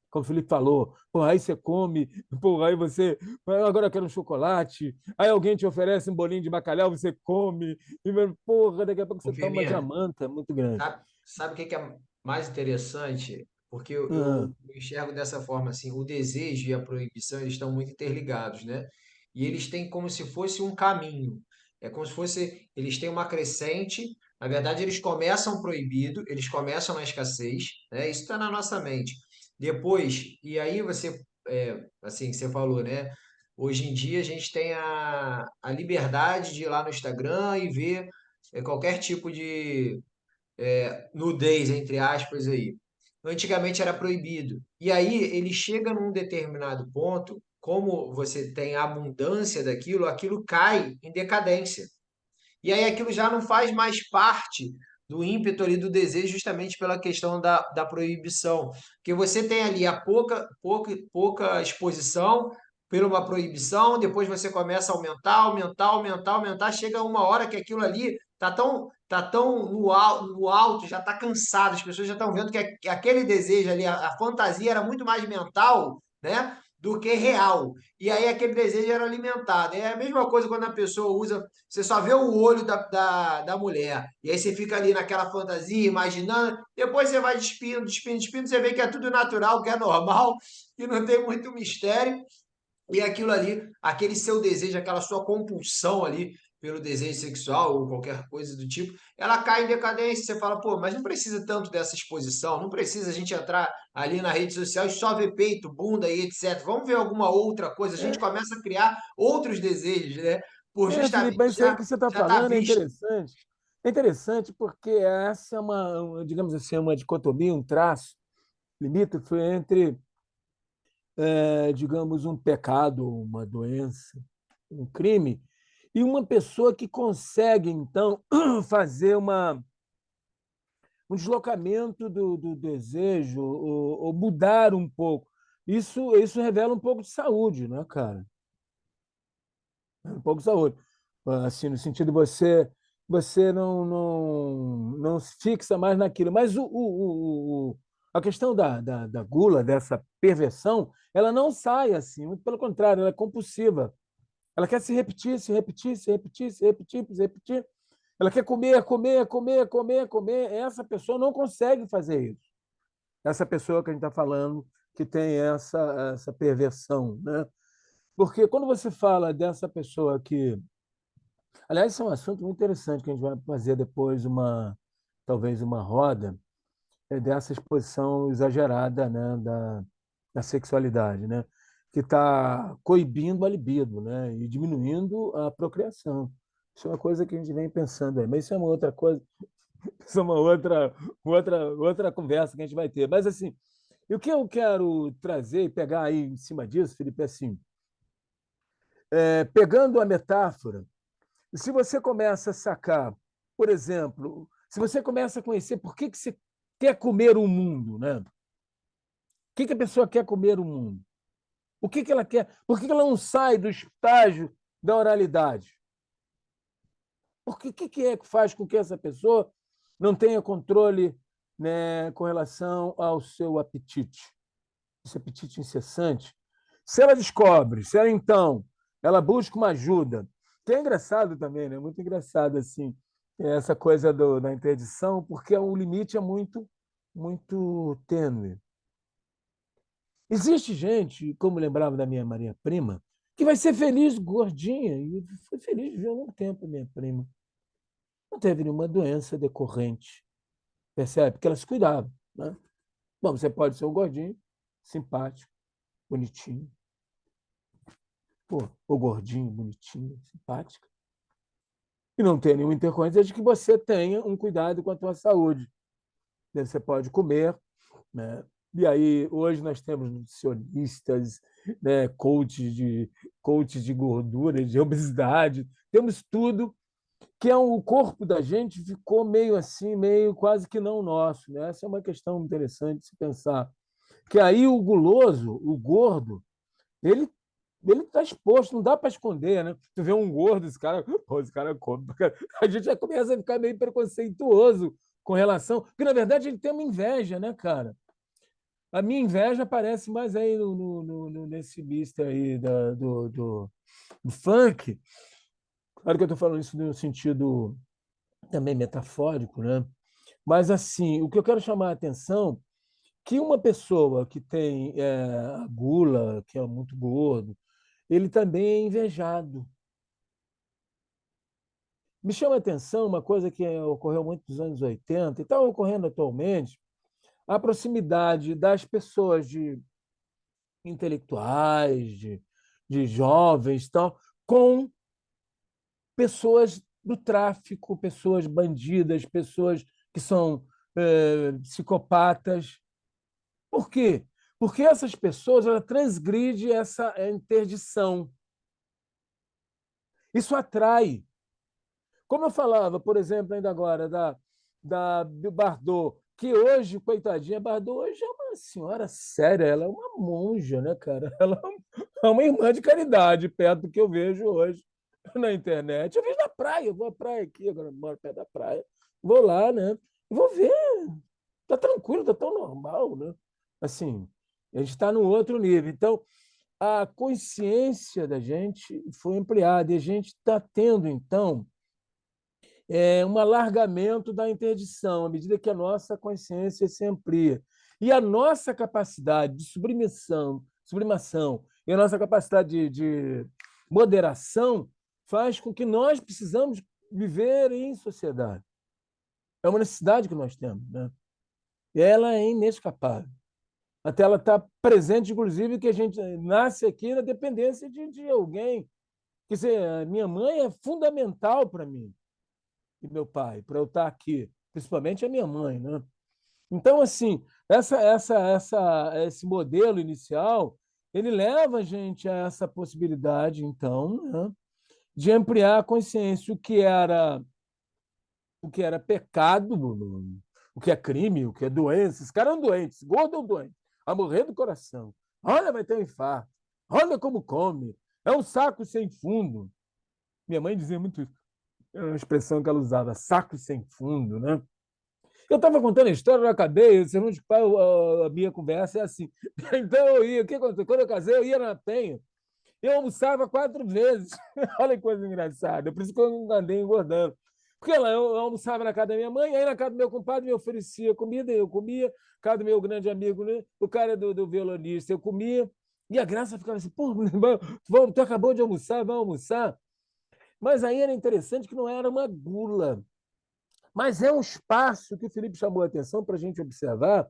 Como o Felipe falou, pô, aí você come, pô, aí você, agora eu quero um chocolate, aí alguém te oferece um bolinho de bacalhau, você come, e porra, daqui a pouco Ô, você toma uma Firmino, jamanta muito grande. sabe o que que é mais interessante? Porque eu Ah, enxergo dessa forma assim, o desejo e a proibição, eles estão muito interligados, né? E eles têm como se fosse um caminho. É como se fosse, eles têm uma crescente. Na verdade, eles começam proibido, eles começam na escassez, né? Isso está na nossa mente. Depois, e aí você, assim, você falou, né? Hoje em dia a gente tem a liberdade de ir lá no Instagram e ver qualquer tipo de nudez, entre aspas, aí. Antigamente era proibido. E aí ele chega num determinado ponto, como você tem abundância daquilo, aquilo cai em decadência. E aí aquilo já não faz mais parte do ímpeto ali do desejo, justamente pela questão da proibição. Porque você tem ali a pouca exposição por uma proibição, depois você começa a aumentar, chega uma hora que aquilo ali tá tão no alto, já está cansado, as pessoas já estão vendo que aquele desejo ali, a fantasia era muito mais mental, né, do que real. E aí aquele desejo era alimentado. É a mesma coisa quando a pessoa usa, você só vê o olho da mulher, e aí você fica ali naquela fantasia, imaginando, depois você vai despindo, você vê que é tudo natural, que é normal, que não tem muito mistério, e aquilo ali, aquele seu desejo, aquela sua compulsão ali pelo desejo sexual ou qualquer coisa do tipo, ela cai em decadência. Você fala, pô, mas não precisa tanto dessa exposição, não precisa a gente entrar ali na rede social e só ver peito, bunda e etc. Vamos ver alguma outra coisa. A gente é, começa a criar outros desejos, né? Por Felipe, justamente mas isso aí que você está já tá falando é visto. interessante. É interessante porque essa é digamos assim, uma dicotomia, um traço limítrofe entre, digamos, um pecado, uma doença, um crime, e uma pessoa que consegue, então, fazer um deslocamento do desejo, ou mudar um pouco. Isso revela um pouco de saúde, né, cara? Um pouco de saúde. Assim, no sentido de você não se fixa mais naquilo. Mas a questão da gula, dessa perversão, ela não sai assim, muito pelo contrário, ela é compulsiva. Ela quer se repetir, se repetir, se repetir, se repetir, se repetir. Ela quer comer, comer, comer, comer, comer. Essa pessoa não consegue fazer isso. Essa pessoa que a gente está falando que tem essa perversão, né? Porque quando você fala dessa pessoa que, aliás, isso é um assunto muito interessante que a gente vai fazer depois talvez uma roda dessa exposição exagerada, né, da sexualidade, né, que está coibindo a libido, né, e diminuindo a procriação. Isso é uma coisa que a gente vem pensando aí, mas isso é uma outra coisa, isso é uma outra conversa que a gente vai ter. Mas assim, e o que eu quero trazer e pegar aí em cima disso, Felipe, é assim, pegando a metáfora, se você começa a sacar, por exemplo, se você começa a conhecer por que você quer comer o mundo, né? Por que a pessoa quer comer o mundo? O que ela quer? Por que ela não sai do estágio da oralidade? Porque o que é que faz com que essa pessoa não tenha controle, né, com relação ao seu apetite? Esse apetite incessante. Se ela descobre, se ela então, ela busca uma ajuda, que é engraçado também, né? Muito engraçado assim, essa coisa da interdição, porque o limite é muito tênue. Existe gente, como lembrava da minha Maria Prima, que vai ser feliz gordinha, e foi feliz de ver há algum tempo, minha prima. Não teve nenhuma doença decorrente, percebe? Porque ela se cuidava, né? Bom, você pode ser um gordinho, simpático, bonitinho, pô, ou gordinho, bonitinho, simpático, e não ter nenhuma intercorrência de que você tenha um cuidado com a tua saúde. Você pode comer, né? E aí, hoje nós temos nutricionistas, né, coaches de gordura, de obesidade, temos tudo, que é o corpo da gente ficou meio assim, meio quase que não nosso, né? Essa é uma questão interessante de se pensar. Que aí o guloso, o gordo, ele ele está exposto, não dá para esconder, né? Tu vê um gordo, esse cara come. A gente já começa a ficar meio preconceituoso com relação. Porque, na verdade, ele tem uma inveja, né, cara? A minha inveja aparece mais aí nesse misto aí do funk. Claro que eu estou falando isso no sentido também metafórico, né? Mas, assim, o que eu quero chamar a atenção que uma pessoa que tem a gula, que é muito gordo, ele também é invejado. Me chama a atenção uma coisa que ocorreu muito nos anos 80 e está ocorrendo atualmente, a proximidade das pessoas de intelectuais, de jovens, tal, com pessoas do tráfico, pessoas bandidas, pessoas que são psicopatas. Por quê? Porque essas pessoas ela transgride essa interdição. Isso atrai. Como eu falava, por exemplo, ainda agora, da Bardot, que hoje, coitadinha, Bardot hoje é uma senhora séria, ela é uma monja, né, cara? Ela é uma irmã de caridade, perto do que eu vejo hoje na internet. Eu vejo na praia, eu vou à praia aqui, agora eu moro perto da praia, vou lá, né? Vou ver, tá tranquilo, tá tão normal, né? Assim, a gente está num outro nível. Então, a consciência da gente foi ampliada e a gente está tendo, então, um alargamento da interdição, à medida que a nossa consciência se amplia. E a nossa capacidade de sublimação e a nossa capacidade de moderação faz com que nós precisamos viver em sociedade. É uma necessidade que nós temos, né? E ela é inescapável. Até ela está presente, inclusive, que a gente nasce aqui na dependência de alguém. Quer dizer, a minha mãe é fundamental para mim e meu pai, para eu estar aqui, principalmente a minha mãe, né? Então, assim, esse modelo inicial, ele leva a gente a essa possibilidade, então, né, de ampliar a consciência, o que era pecado, o que é crime, o que é doença. Esses caras são doentes, gordo ou doente, a morrer do coração. Olha, vai ter um infarto. Olha como come. É um saco sem fundo. Minha mãe dizia muito isso. É uma expressão que ela usava, saco sem fundo, né? Eu estava contando a história na cadeia, você não a minha conversa é assim. Então eu ia, o que aconteceu? Quando eu casei, eu ia na Penha. Eu almoçava 4 vezes. Olha que coisa engraçada. Por isso que eu não andei engordando. Porque lá eu almoçava na casa da minha mãe, aí na casa do meu compadre me oferecia comida, eu comia. Na casa do meu grande amigo, né? O cara do violonista, eu comia. E a Graça ficava assim, pô, tu acabou de almoçar, vamos almoçar. Mas aí era interessante que não era uma gula, mas é um espaço que o Felipe chamou a atenção para a gente observar,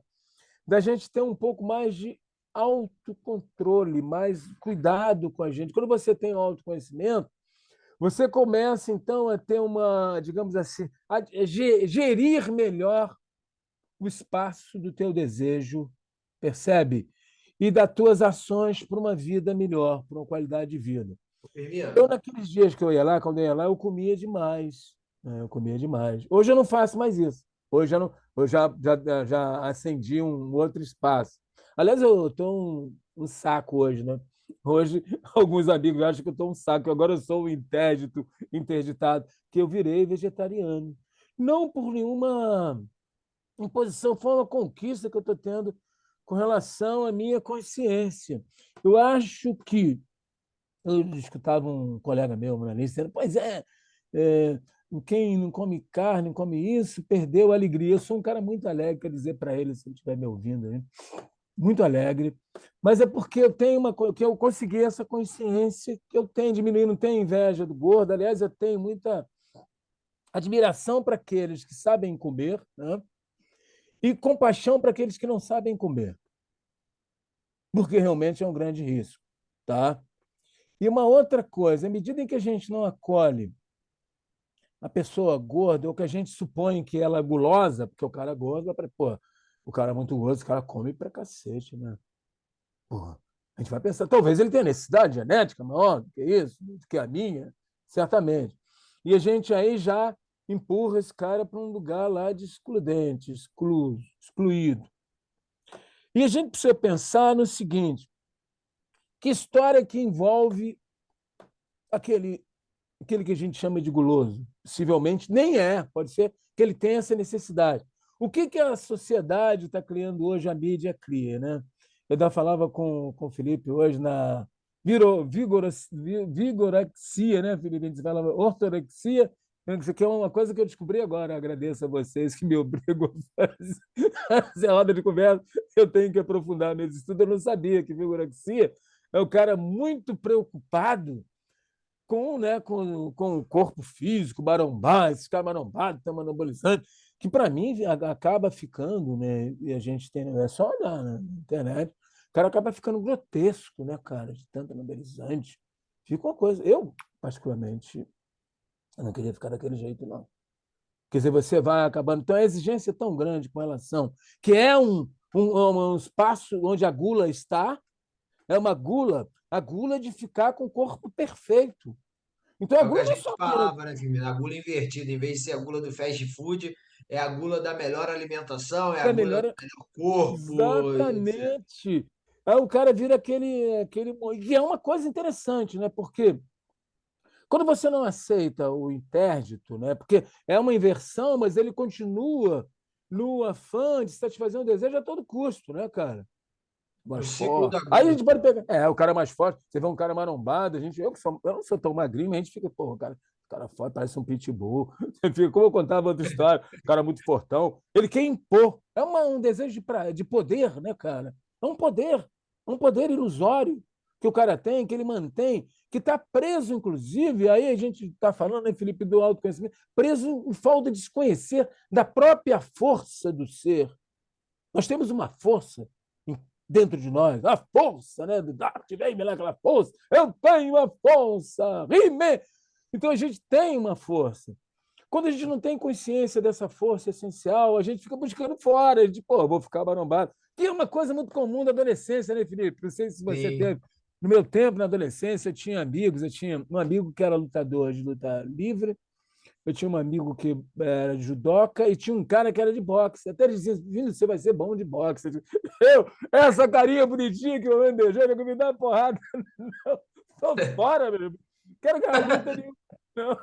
da gente ter um pouco mais de autocontrole, mais cuidado com a gente. Quando você tem autoconhecimento, você começa, então, a ter uma, digamos assim, a gerir melhor o espaço do teu desejo, percebe? E das tuas ações para uma vida melhor, para uma qualidade de vida. Eu, Firmino, naqueles dias que eu ia lá, quando eu ia lá, eu comia demais. Né? Eu comia demais. Hoje eu não faço mais isso. Hoje eu, não, eu já acendi um outro espaço. Aliás, eu estou um saco hoje, né? Hoje, alguns amigos acham que eu estou um saco, agora eu sou um interditado, que eu virei vegetariano. Não por nenhuma imposição, foi uma conquista que eu estou tendo com relação à minha consciência. Eu acho que eu escutava um colega meu, jornalista, dizendo: pois é, quem não come carne, não come isso, perdeu a alegria. Eu sou um cara muito alegre, quero dizer para ele, se ele estiver me ouvindo, né? Muito alegre, mas é porque eu tenho que eu consegui essa consciência que eu tenho de diminuir, não tenho inveja do gordo, aliás, eu tenho muita admiração para aqueles que sabem comer, né? E compaixão para aqueles que não sabem comer, porque realmente é um grande risco, tá? E uma outra coisa, à medida em que a gente não acolhe a pessoa gorda, ou que a gente supõe que ela é gulosa, porque o cara é gordo, pô, o cara é muito gordo, o cara come pra cacete, né? Porra, a gente vai pensar, talvez ele tenha necessidade genética maior do que isso, do que a minha, certamente. E a gente aí já empurra esse cara para um lugar lá de excludente, excluído. E a gente precisa pensar no seguinte: que história que envolve aquele, aquele que a gente chama de guloso? Possivelmente nem é, pode ser que ele tenha essa necessidade. O que a sociedade está criando hoje, a mídia cria, né? Eu ainda falava com o Felipe hoje na vigorexia, né, Felipe? A gente fala ortorexia, isso aqui é uma coisa que eu descobri agora. Agradeço a vocês que me obrigam a fazer roda de conversa. Eu tenho que aprofundar nesse estudo. Eu não sabia que vigorexia é o cara muito preocupado com o corpo físico, marombado, esse cara marombado, tão anabolizante, que para mim acaba ficando, né? E a gente tem, é só olhar na internet, o cara acaba ficando grotesco, né, cara, de tanto anabolizante. Fica uma coisa. Eu, particularmente, eu não queria ficar daquele jeito, não. Quer dizer, você vai acabando. Então, a exigência é tão grande com relação, que é um espaço onde a gula está, é uma gula, a gula de ficar com o corpo perfeito. Então, a É o que gula a não é gente só falava, né, Firmino? A gula invertida, em vez de ser a gula do fast food, é a gula da melhor alimentação, é a da gula do melhor. melhor corpo, etc. Exatamente. Aí o cara vira aquele. E é uma coisa interessante, né? Porque quando você não aceita o interdito, né? Porque é uma inversão, mas ele continua no afã de satisfazer um desejo a todo custo, né, cara? É o Mais ciclo forte. da Aí a gula. gente pode pegar. É, o cara mais forte. Você vê um cara marombado, eu não sou tão magrinho, mas a gente fica, porra, o cara forte parece um pitbull. Você fica, como eu contava outra história, o cara muito fortão. Ele quer impor. Um desejo de poder, né, cara? É um poder ilusório que o cara tem, que ele mantém, que está preso, inclusive, aí a gente está falando, né, Felipe, do autoconhecimento, preso em falta de desconhecer da própria força do ser. Nós temos uma força dentro de nós, a força, né, do Darth Vader, aquela força. Eu tenho a força, Rime! Então a gente tem uma força. Quando a gente não tem consciência dessa força essencial, a gente fica buscando fora, de, pô, vou ficar marombado. Que é uma coisa muito comum da adolescência, né, Felipe? Não sei se você Sim. teve. No meu tempo, na adolescência, eu tinha amigos, eu tinha um amigo que era lutador de luta livre, eu tinha um amigo que era judoca e tinha um cara que era de boxe. Até eles diziam: Vindo, você vai ser bom de boxe. Essa carinha bonitinha que eu bandejei, que me dá uma porrada. Não, tô fora, meu irmão. Quero ganhar luta nenhuma. Não,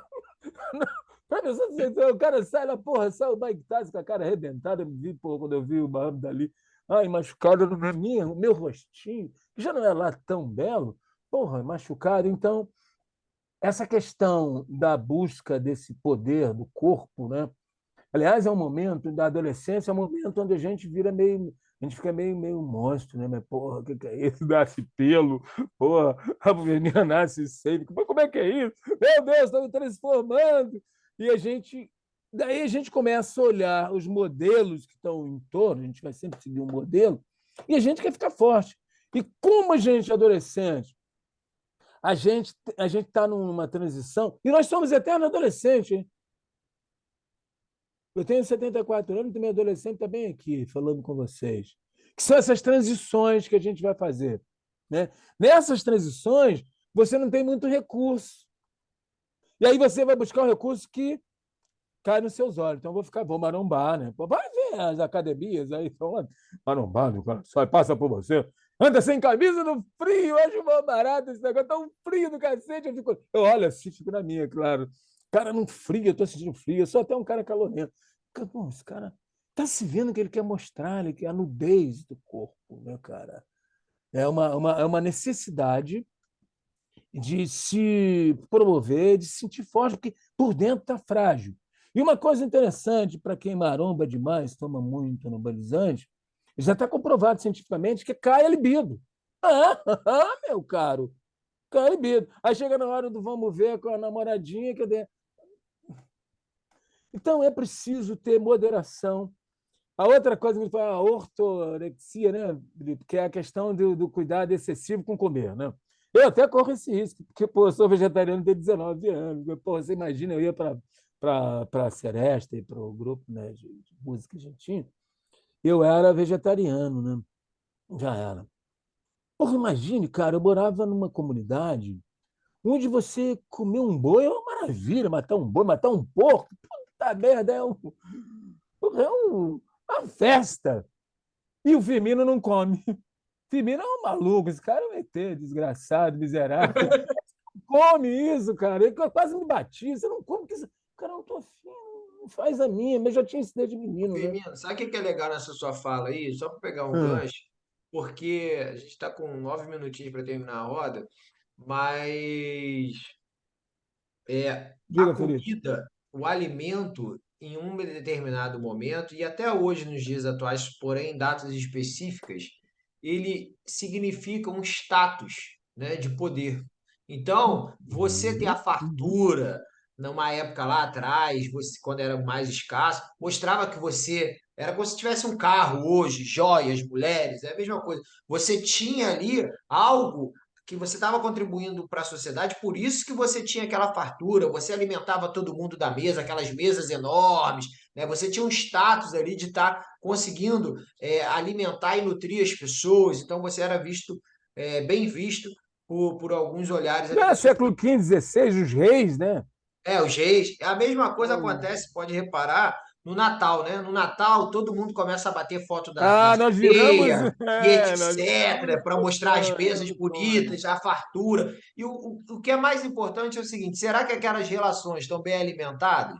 não. O cara sai lá, porra, sai o Mike Tyson com a cara arrebentada. Eu vi, porra, quando eu vi o Muhammad Ali, ai, machucado no meu rostinho, que já não é lá tão belo, porra, machucado. Então, essa questão da busca desse poder do corpo, né? Aliás, é um momento da adolescência, é um momento onde a gente vira meio, a gente fica meio monstro, né? Mas, porra, o que é isso? Nasce pelo, porra, a menina nasce sempre. Mas como é que é isso? Meu Deus, estou me transformando. E daí a gente começa a olhar os modelos que estão em torno, a gente vai sempre seguir um modelo, e a gente quer ficar forte. E como a gente é adolescente, a gente está numa transição, e nós somos eternos adolescentes, hein? Eu tenho 74 anos e meu adolescente está bem aqui falando com vocês. Que são essas transições que a gente vai fazer. Né? Nessas transições, você não tem muito recurso. E aí você vai buscar um recurso que cai nos seus olhos. Então, vou marombar, né? Pô, vai ver as academias aí, estão marombar, o cara só passa por você. anda sem camisa no frio, eu acho mal barato esse negócio, tá um frio do cacete. Eu olho assim, fico na minha, claro. Cara, não frio, eu tô sentindo frio, eu sou até um cara calorento. Pô, esse cara tá se vendo que ele quer mostrar, ele quer a nudez do corpo, né, cara? É uma necessidade de se promover, de se sentir forte, porque por dentro está frágil. E uma coisa interessante para quem maromba demais, toma muito anabolizante, já está comprovado cientificamente que cai a libido. Meu caro, cai a libido. Aí chega na hora do vamos ver com a namoradinha. Então é preciso ter moderação. A outra coisa que ele fala, a ortorexia, né, Felipe, que é a questão do cuidado excessivo com comer, né? Eu até corro esse risco, porque pô, eu sou vegetariano desde 19 anos. Pô, você imagina, eu ia para a Seresta e para o grupo, né, de música que a gente tinha, eu era vegetariano, né? Já era. Porra, imagine, cara, eu morava numa comunidade onde você comer um boi é uma maravilha, matar um boi, matar um porco, puta merda, uma festa. E o Firmino não come. Firmino é um maluco, esse cara é um ET, desgraçado, miserável. Come isso, cara. Ele quase me bati. Você não come que isso. Cara, eu não tô afim, não faz a minha, mas já tinha isso desde menino, né? Firmino, sabe o que que é legal nessa sua fala aí? Só para pegar um Hum. gancho, porque a gente está com 9 minutinhos para terminar a roda, mas a Diga, Felipe. comida, o alimento, em um determinado momento, e até hoje, nos dias atuais, porém em datas específicas, ele significa um status, né, de poder. Então, você ter a Uhum, uhum. fartura, numa época lá atrás, você, quando era mais escasso, mostrava que você era como se tivesse um carro hoje, joias, mulheres, é a mesma coisa. Você tinha ali algo que você estava contribuindo para a sociedade, por isso que você tinha aquela fartura, você alimentava todo mundo da mesa, aquelas mesas enormes, né? Você tinha um status ali de estar conseguindo alimentar e nutrir as pessoas, então você era visto, bem visto por alguns olhares ali É, da século sociedade. XV, XVI, os reis, né? Os reis. A mesma coisa Então, acontece, pode reparar, no Natal, né? No Natal, todo mundo começa a bater foto da ah, nós viramos. ceia e Nós viramos etc., para mostrar as mesas cristãos. bonitas, a fartura. E o que é mais importante é o seguinte: será que aquelas relações estão bem alimentadas?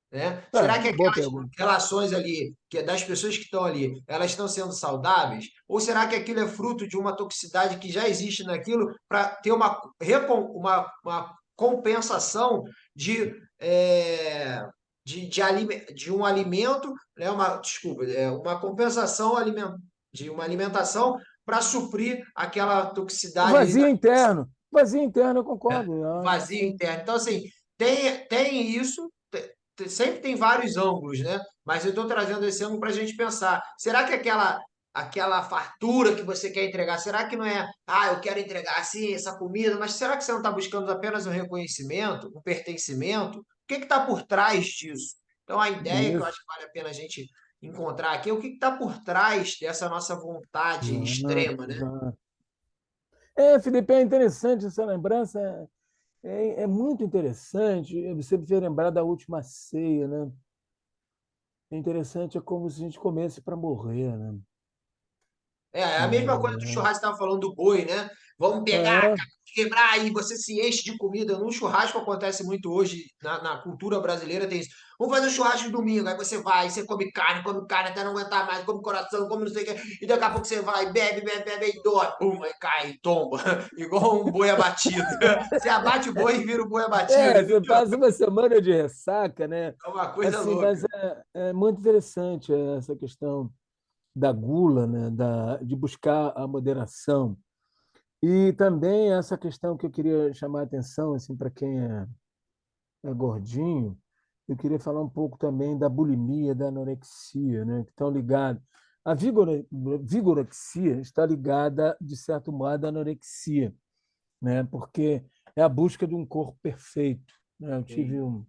Né? É, Será que uma boa aquelas pergunta. relações ali, que é das pessoas que estão ali, elas estão sendo saudáveis? Ou será que aquilo é fruto de uma toxicidade que já existe naquilo para ter uma compensação de, é, de um alimento, né? Desculpa, uma compensação de uma alimentação para suprir aquela O toxicidade ali vazio interno. Vazio interno, eu concordo, eu o acho que vazio sim. interno. Então, assim, tem isso, sempre tem vários ângulos, né? Mas eu estou trazendo esse ângulo para a gente pensar. Será que aquela fartura que você quer entregar, será que não é, eu quero entregar assim, essa comida, mas será que você não está buscando apenas um reconhecimento, um pertencimento? O que está por trás disso? Então, a ideia que eu acho Isso. que vale a pena a gente encontrar aqui é o que está por trás dessa nossa vontade extrema, né? Exato. É, Felipe, é interessante essa lembrança. É muito interessante. Você me fez lembrar da última ceia, né? É interessante, é como se a gente comesse para morrer, né? É a mesma coisa do churrasco que estava falando do boi, né? Vamos pegar, É, quebrar e você se enche de comida. No churrasco acontece muito hoje, na cultura brasileira tem isso. Vamos fazer um churrasco de domingo, aí você vai, você come carne até não aguentar mais, come coração, come não sei o quê, e daqui a pouco você vai, bebe, bebe, bebe, e dói, pum, aí cai, tomba, igual um boi abatido. Você abate o boi e vira o boi abatido, você entendeu? passa uma semana de ressaca, né? É uma coisa Assim, mas louca. é muito interessante essa questão da gula, né? De buscar a moderação. E também essa questão que eu queria chamar a atenção, assim, para quem é gordinho, eu queria falar um pouco também da bulimia, da anorexia, né? Que estão ligados. A vigorexia está ligada, de certo modo, à anorexia, né? Porque é a busca de um corpo perfeito, né? Eu tive Sim.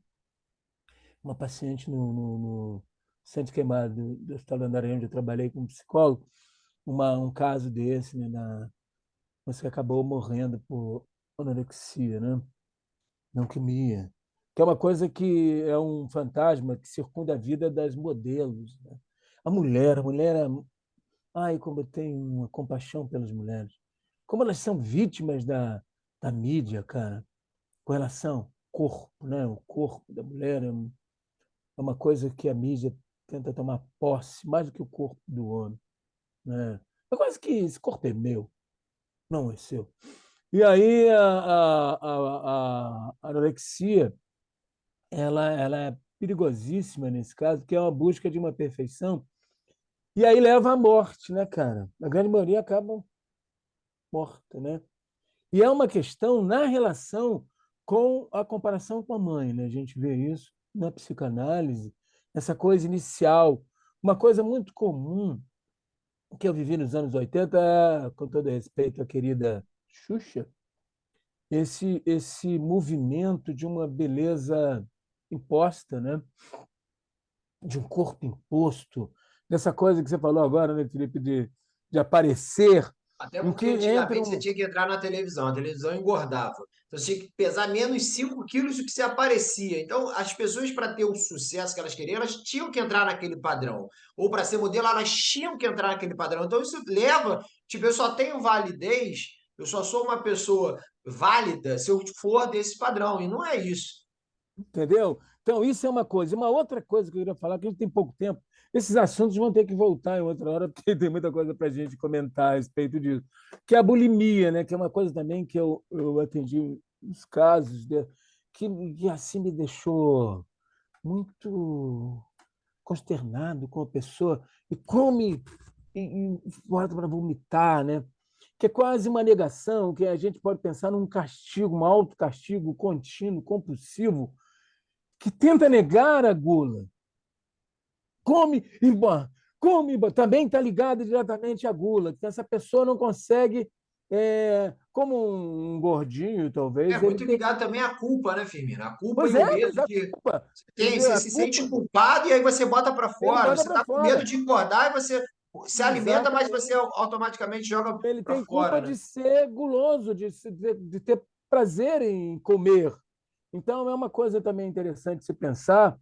uma paciente no Centro Queimado do Hospital do Andaranha, onde eu trabalhei como psicólogo, um caso desse, né? Mas que acabou morrendo por anorexia, né? Leucemia, que é uma coisa que é um fantasma que circunda a vida das modelos, né? A mulher Ai, como eu tenho uma compaixão pelas mulheres. Como elas são vítimas da mídia, cara, com relação ao corpo, né? O corpo da mulher é uma coisa que a mídia tenta tomar posse, mais do que o corpo do homem, né? É quase que esse corpo é meu, não é seu. E aí a anorexia, ela é perigosíssima nesse caso, que é uma busca de uma perfeição, e aí leva à morte, né, cara? A grande maioria acaba morta, né? E é uma questão na relação com a comparação com a mãe, né? A gente vê isso na psicanálise, essa coisa inicial. Uma coisa muito comum que eu vivi nos anos 80, com todo respeito à querida Xuxa, esse movimento de uma beleza imposta, né? De um corpo imposto, dessa coisa que você falou agora, né, Felipe, de aparecer, Até em que porque entra antigamente você um. tinha que entrar na televisão, a televisão engordava. Então você tinha que pesar menos 5 quilos do que você aparecia. Então as pessoas, para ter o sucesso que elas queriam, elas tinham que entrar naquele padrão. Ou para ser modelo, elas tinham que entrar naquele padrão. Então isso leva, tipo, eu só tenho validez, eu só sou uma pessoa válida se eu for desse padrão. E não é isso. Entendeu? Então, isso é uma coisa. Uma outra coisa que eu queria falar, que a gente tem pouco tempo, esses assuntos vão ter que voltar em outra hora, porque tem muita coisa para a gente comentar a respeito disso, que é a bulimia, né? Que é uma coisa também que eu atendi os casos que assim me deixou muito consternado com a pessoa e come e bota para vomitar, né? Que é quase uma negação, que a gente pode pensar num castigo, um autocastigo contínuo, compulsivo, que tenta negar a gula. Come, embora, come, embora. Também está ligado diretamente à gula. Então, essa pessoa não consegue, como um gordinho, É talvez, ele muito tem. ligado também à culpa, né, Firmino? A culpa e Pois o é, medo mas a de culpa, quer dizer, você a se sente culpa, culpado e aí você bota para ele fora. bota Você para está com medo fora. de engordar e você se alimenta, mas você Exatamente. automaticamente joga Ele para tem culpa fora, né? de ser guloso, de ter prazer em comer. Então, é uma coisa também interessante se pensar,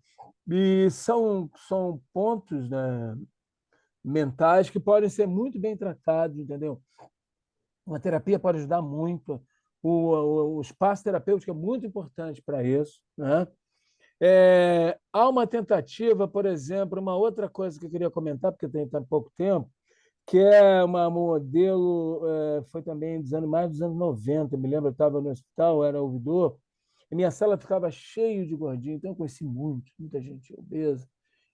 e são pontos, né, mentais que podem ser muito bem tratados, entendeu? Uma terapia pode ajudar muito. O espaço terapêutico é muito importante para isso, né? Há uma tentativa, por exemplo, uma outra coisa que eu queria comentar, porque tem tão pouco tempo, que é uma modelo, foi também mais dos anos 90, eu me lembro, eu estava no hospital, era ouvidor, e minha sala ficava cheio de gordinhos, então eu conheci muita gente obesa,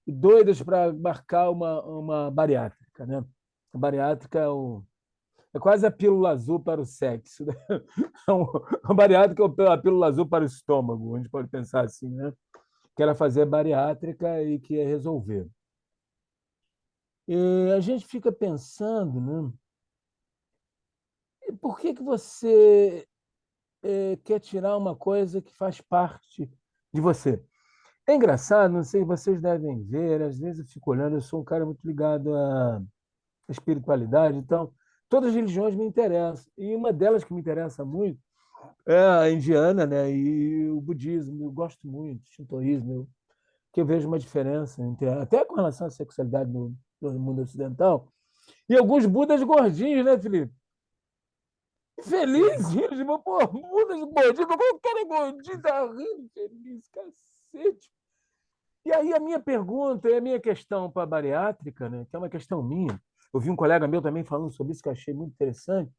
e doidas para marcar uma bariátrica, né? A bariátrica é quase a pílula azul para o sexo, né? A bariátrica é a pílula azul para o estômago, a gente pode pensar assim, né? Que era fazer bariátrica e que ia resolver. E a gente fica pensando, né? Por que você quer tirar uma coisa que faz parte de você? É engraçado, não sei, vocês devem ver, às vezes eu fico olhando, eu sou um cara muito ligado à espiritualidade, então todas as religiões me interessam. E uma delas que me interessa muito é a indiana, né? E o budismo, eu gosto muito, o shintoísmo, que eu vejo uma diferença até com relação à sexualidade no mundo ocidental. E alguns budas gordinhos, né, Felipe? Sim. Feliz, tipo, pô, Budas gordinhos, como o cara é gordinho tá rindo, feliz, cacete. E aí a minha pergunta e a minha questão para a bariátrica, né, que é uma questão minha, eu vi um colega meu também falando sobre isso que eu achei muito interessante.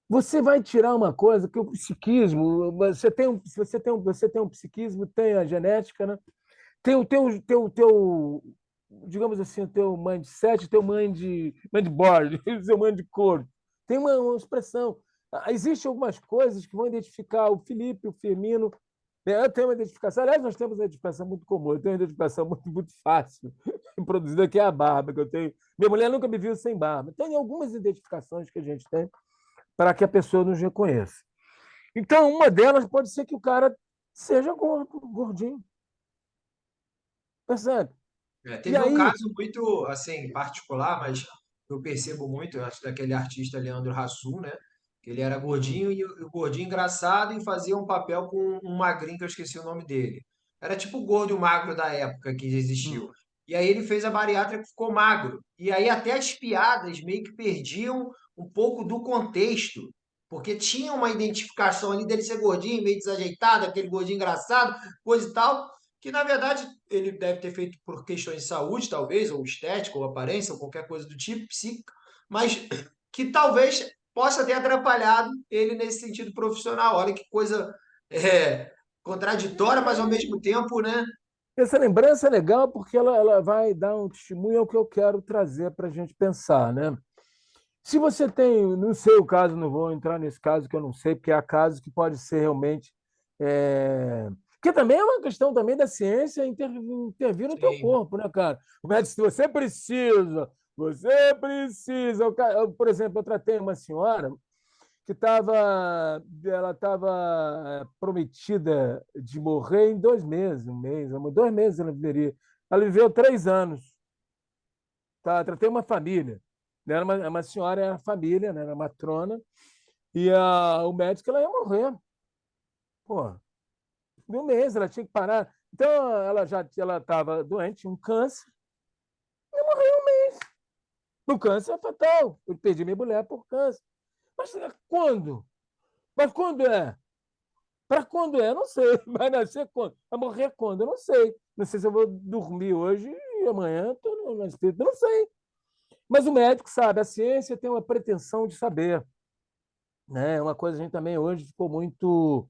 Você vai tirar uma coisa que o psiquismo, você tem um psiquismo, tem a genética, né? Tem o teu, digamos assim, o teu mindset, o teu mindboard, o seu mind corpo. Tem uma expressão. Existem algumas coisas que vão identificar o Felipe, o Firmino. Né? Eu tenho uma identificação. Aliás, nós temos uma identificação muito comum. Eu tenho uma identificação muito fácil, produzida, que é a barba que eu tenho. Minha mulher nunca me viu sem barba. Tem algumas identificações que a gente tem para que a pessoa nos reconheça. Então, uma delas pode ser que o cara seja gordo, gordinho. Percebe? E Teve um aí, caso muito, assim, particular, mas eu percebo muito, eu acho, daquele artista Leandro Hassum, né? Que ele era hum, gordinho e o gordinho engraçado e fazia um papel com um magrinho que eu esqueci o nome dele. Era tipo o gordo e o magro da época que existiu. hum, E aí ele fez a bariátrica e ficou magro. E aí até as piadas meio que perdiam um pouco do contexto, porque tinha uma identificação ali dele ser gordinho, meio desajeitado, aquele gordinho engraçado, coisa e tal, que na verdade ele deve ter feito por questões de saúde, talvez, ou estética, ou aparência, ou qualquer coisa do tipo, psíquica, mas que talvez possa ter atrapalhado ele nesse sentido profissional. Olha que coisa contraditória, mas ao mesmo tempo, né? Essa lembrança é legal porque ela vai dar um testemunho ao que eu quero trazer para a gente pensar, né? Se você tem, não sei o caso, não vou entrar nesse caso que eu não sei, porque há casos que pode ser realmente, que também é uma questão também da ciência intervir no teu Sim, corpo, né, cara? O médico, se você precisa. Por exemplo, eu tratei uma senhora que ela estava prometida de morrer em 2 meses, um mês, 2 meses ela viveria. Ela viveu 3 anos. Tá? Tratei uma família. Né? Era uma senhora, era família, né? Era matrona, e o médico ela ia morrer. Pô, em um mês ela tinha que parar. Então ela estava doente, um câncer, e morreu. O câncer é fatal. Eu perdi minha mulher por câncer. Mas quando? Mas quando é? Para quando é? Não sei. Vai nascer quando? Vai morrer quando? Eu não sei. Não sei se eu vou dormir hoje e amanhã estou no espírito. Não sei. Mas o médico sabe, a ciência tem uma pretensão de saber. Né? Uma coisa a gente também hoje ficou muito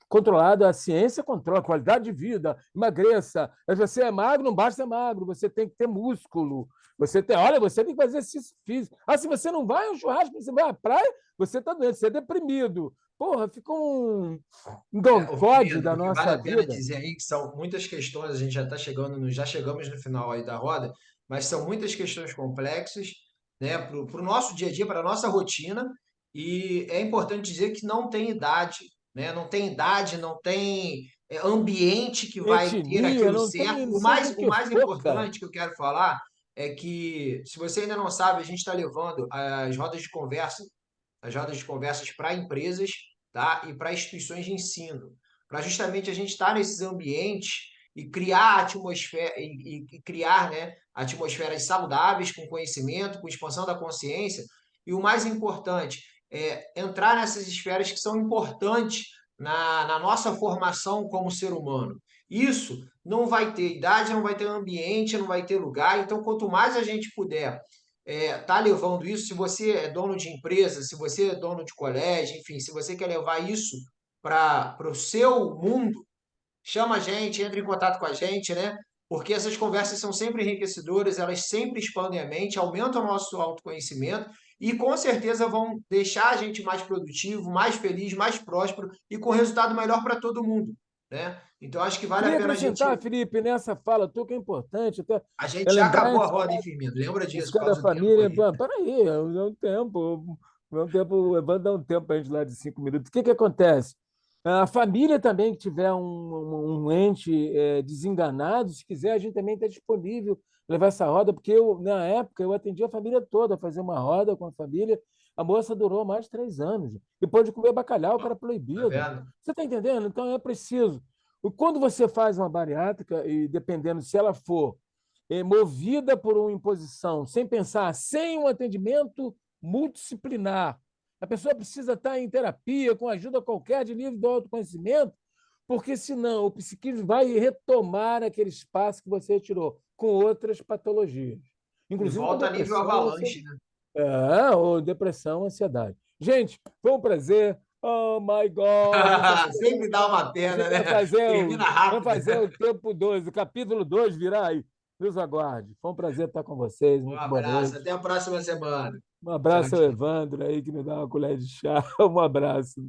controlado, a ciência controla a qualidade de vida, emagreça. Mas você é magro, não basta ser magro, você tem que ter músculo. Olha, você tem que fazer exercício físico. Ah, se você não vai ao churrasco, você vai à praia, você está doente, você é deprimido. Porra, fica um Ô, dom-code Firmino, da o que vale nossa a pena vida. dizer aí que são muitas questões, a gente já está chegando, já chegamos no final aí da roda, mas são muitas questões complexas, né, para o nosso dia a dia, para a nossa rotina, e é importante dizer que não tem idade, né, não tem idade, não tem ambiente que vai ter Etnia, aquilo não tem, certo. não O seja mais, o o que mais for, cara. importante que eu quero falar é que, se você ainda não sabe, a gente está levando as rodas de conversas para empresas, tá? E para instituições de ensino, para justamente a gente estar nesses ambientes e criar atmosfera e criar, né, atmosferas saudáveis com conhecimento, com expansão da consciência. E o mais importante é entrar nessas esferas que são importantes na nossa formação como ser humano. Isso não vai ter idade, não vai ter ambiente, não vai ter lugar. Então, quanto mais a gente puder tá levando isso, se você é dono de empresa, se você é dono de colégio, enfim, se você quer levar isso para o seu mundo, chama a gente, entra em contato com a gente, né? Porque essas conversas são sempre enriquecedoras, elas sempre expandem a mente, aumentam o nosso autoconhecimento e com certeza vão deixar a gente mais produtivo, mais feliz, mais próspero e com resultado melhor para todo mundo, né? Então acho que vale a Queria pena acrescentar, Felipe, nessa fala tua que é importante, até a é gente já lembrar acabou a esse roda, hein, Firmino? Lembra esse disso por cara da causa do tempo família. aí. Pô, peraí, é um tempo. É um tempo, vai dar um tempo para a gente lá de 5 minutos. O que acontece? A família também que tiver um ente desenganado, se quiser, a gente também está disponível levar essa roda, porque na época, eu atendi a família toda, fazer uma roda com a família. A moça durou mais de 3 anos. E pôde comer bacalhau, que era Tá proibido. vendo? Você está entendendo? Então é preciso. Quando você faz uma bariátrica, e dependendo se ela for movida por uma imposição, sem pensar, sem um atendimento multidisciplinar, a pessoa precisa estar em terapia, com ajuda qualquer de nível do autoconhecimento, porque senão o psiquismo vai retomar aquele espaço que você tirou com outras patologias, E inclusive com volta a nível depressão, avalanche, né? ou depressão, ansiedade. Gente, foi um prazer. Oh my God! Essa Sempre dá semana uma a pena, gente vai né? fazer Termina vamos rápido. fazer o tempo 2, o capítulo 2 virá aí. Nos aguarde. Foi um prazer estar com vocês. Um Muito boa abraço, noite. até a próxima semana. Um Tchau, abraço ao tchau. Evandro aí, que me dá uma colher de chá. Um abraço.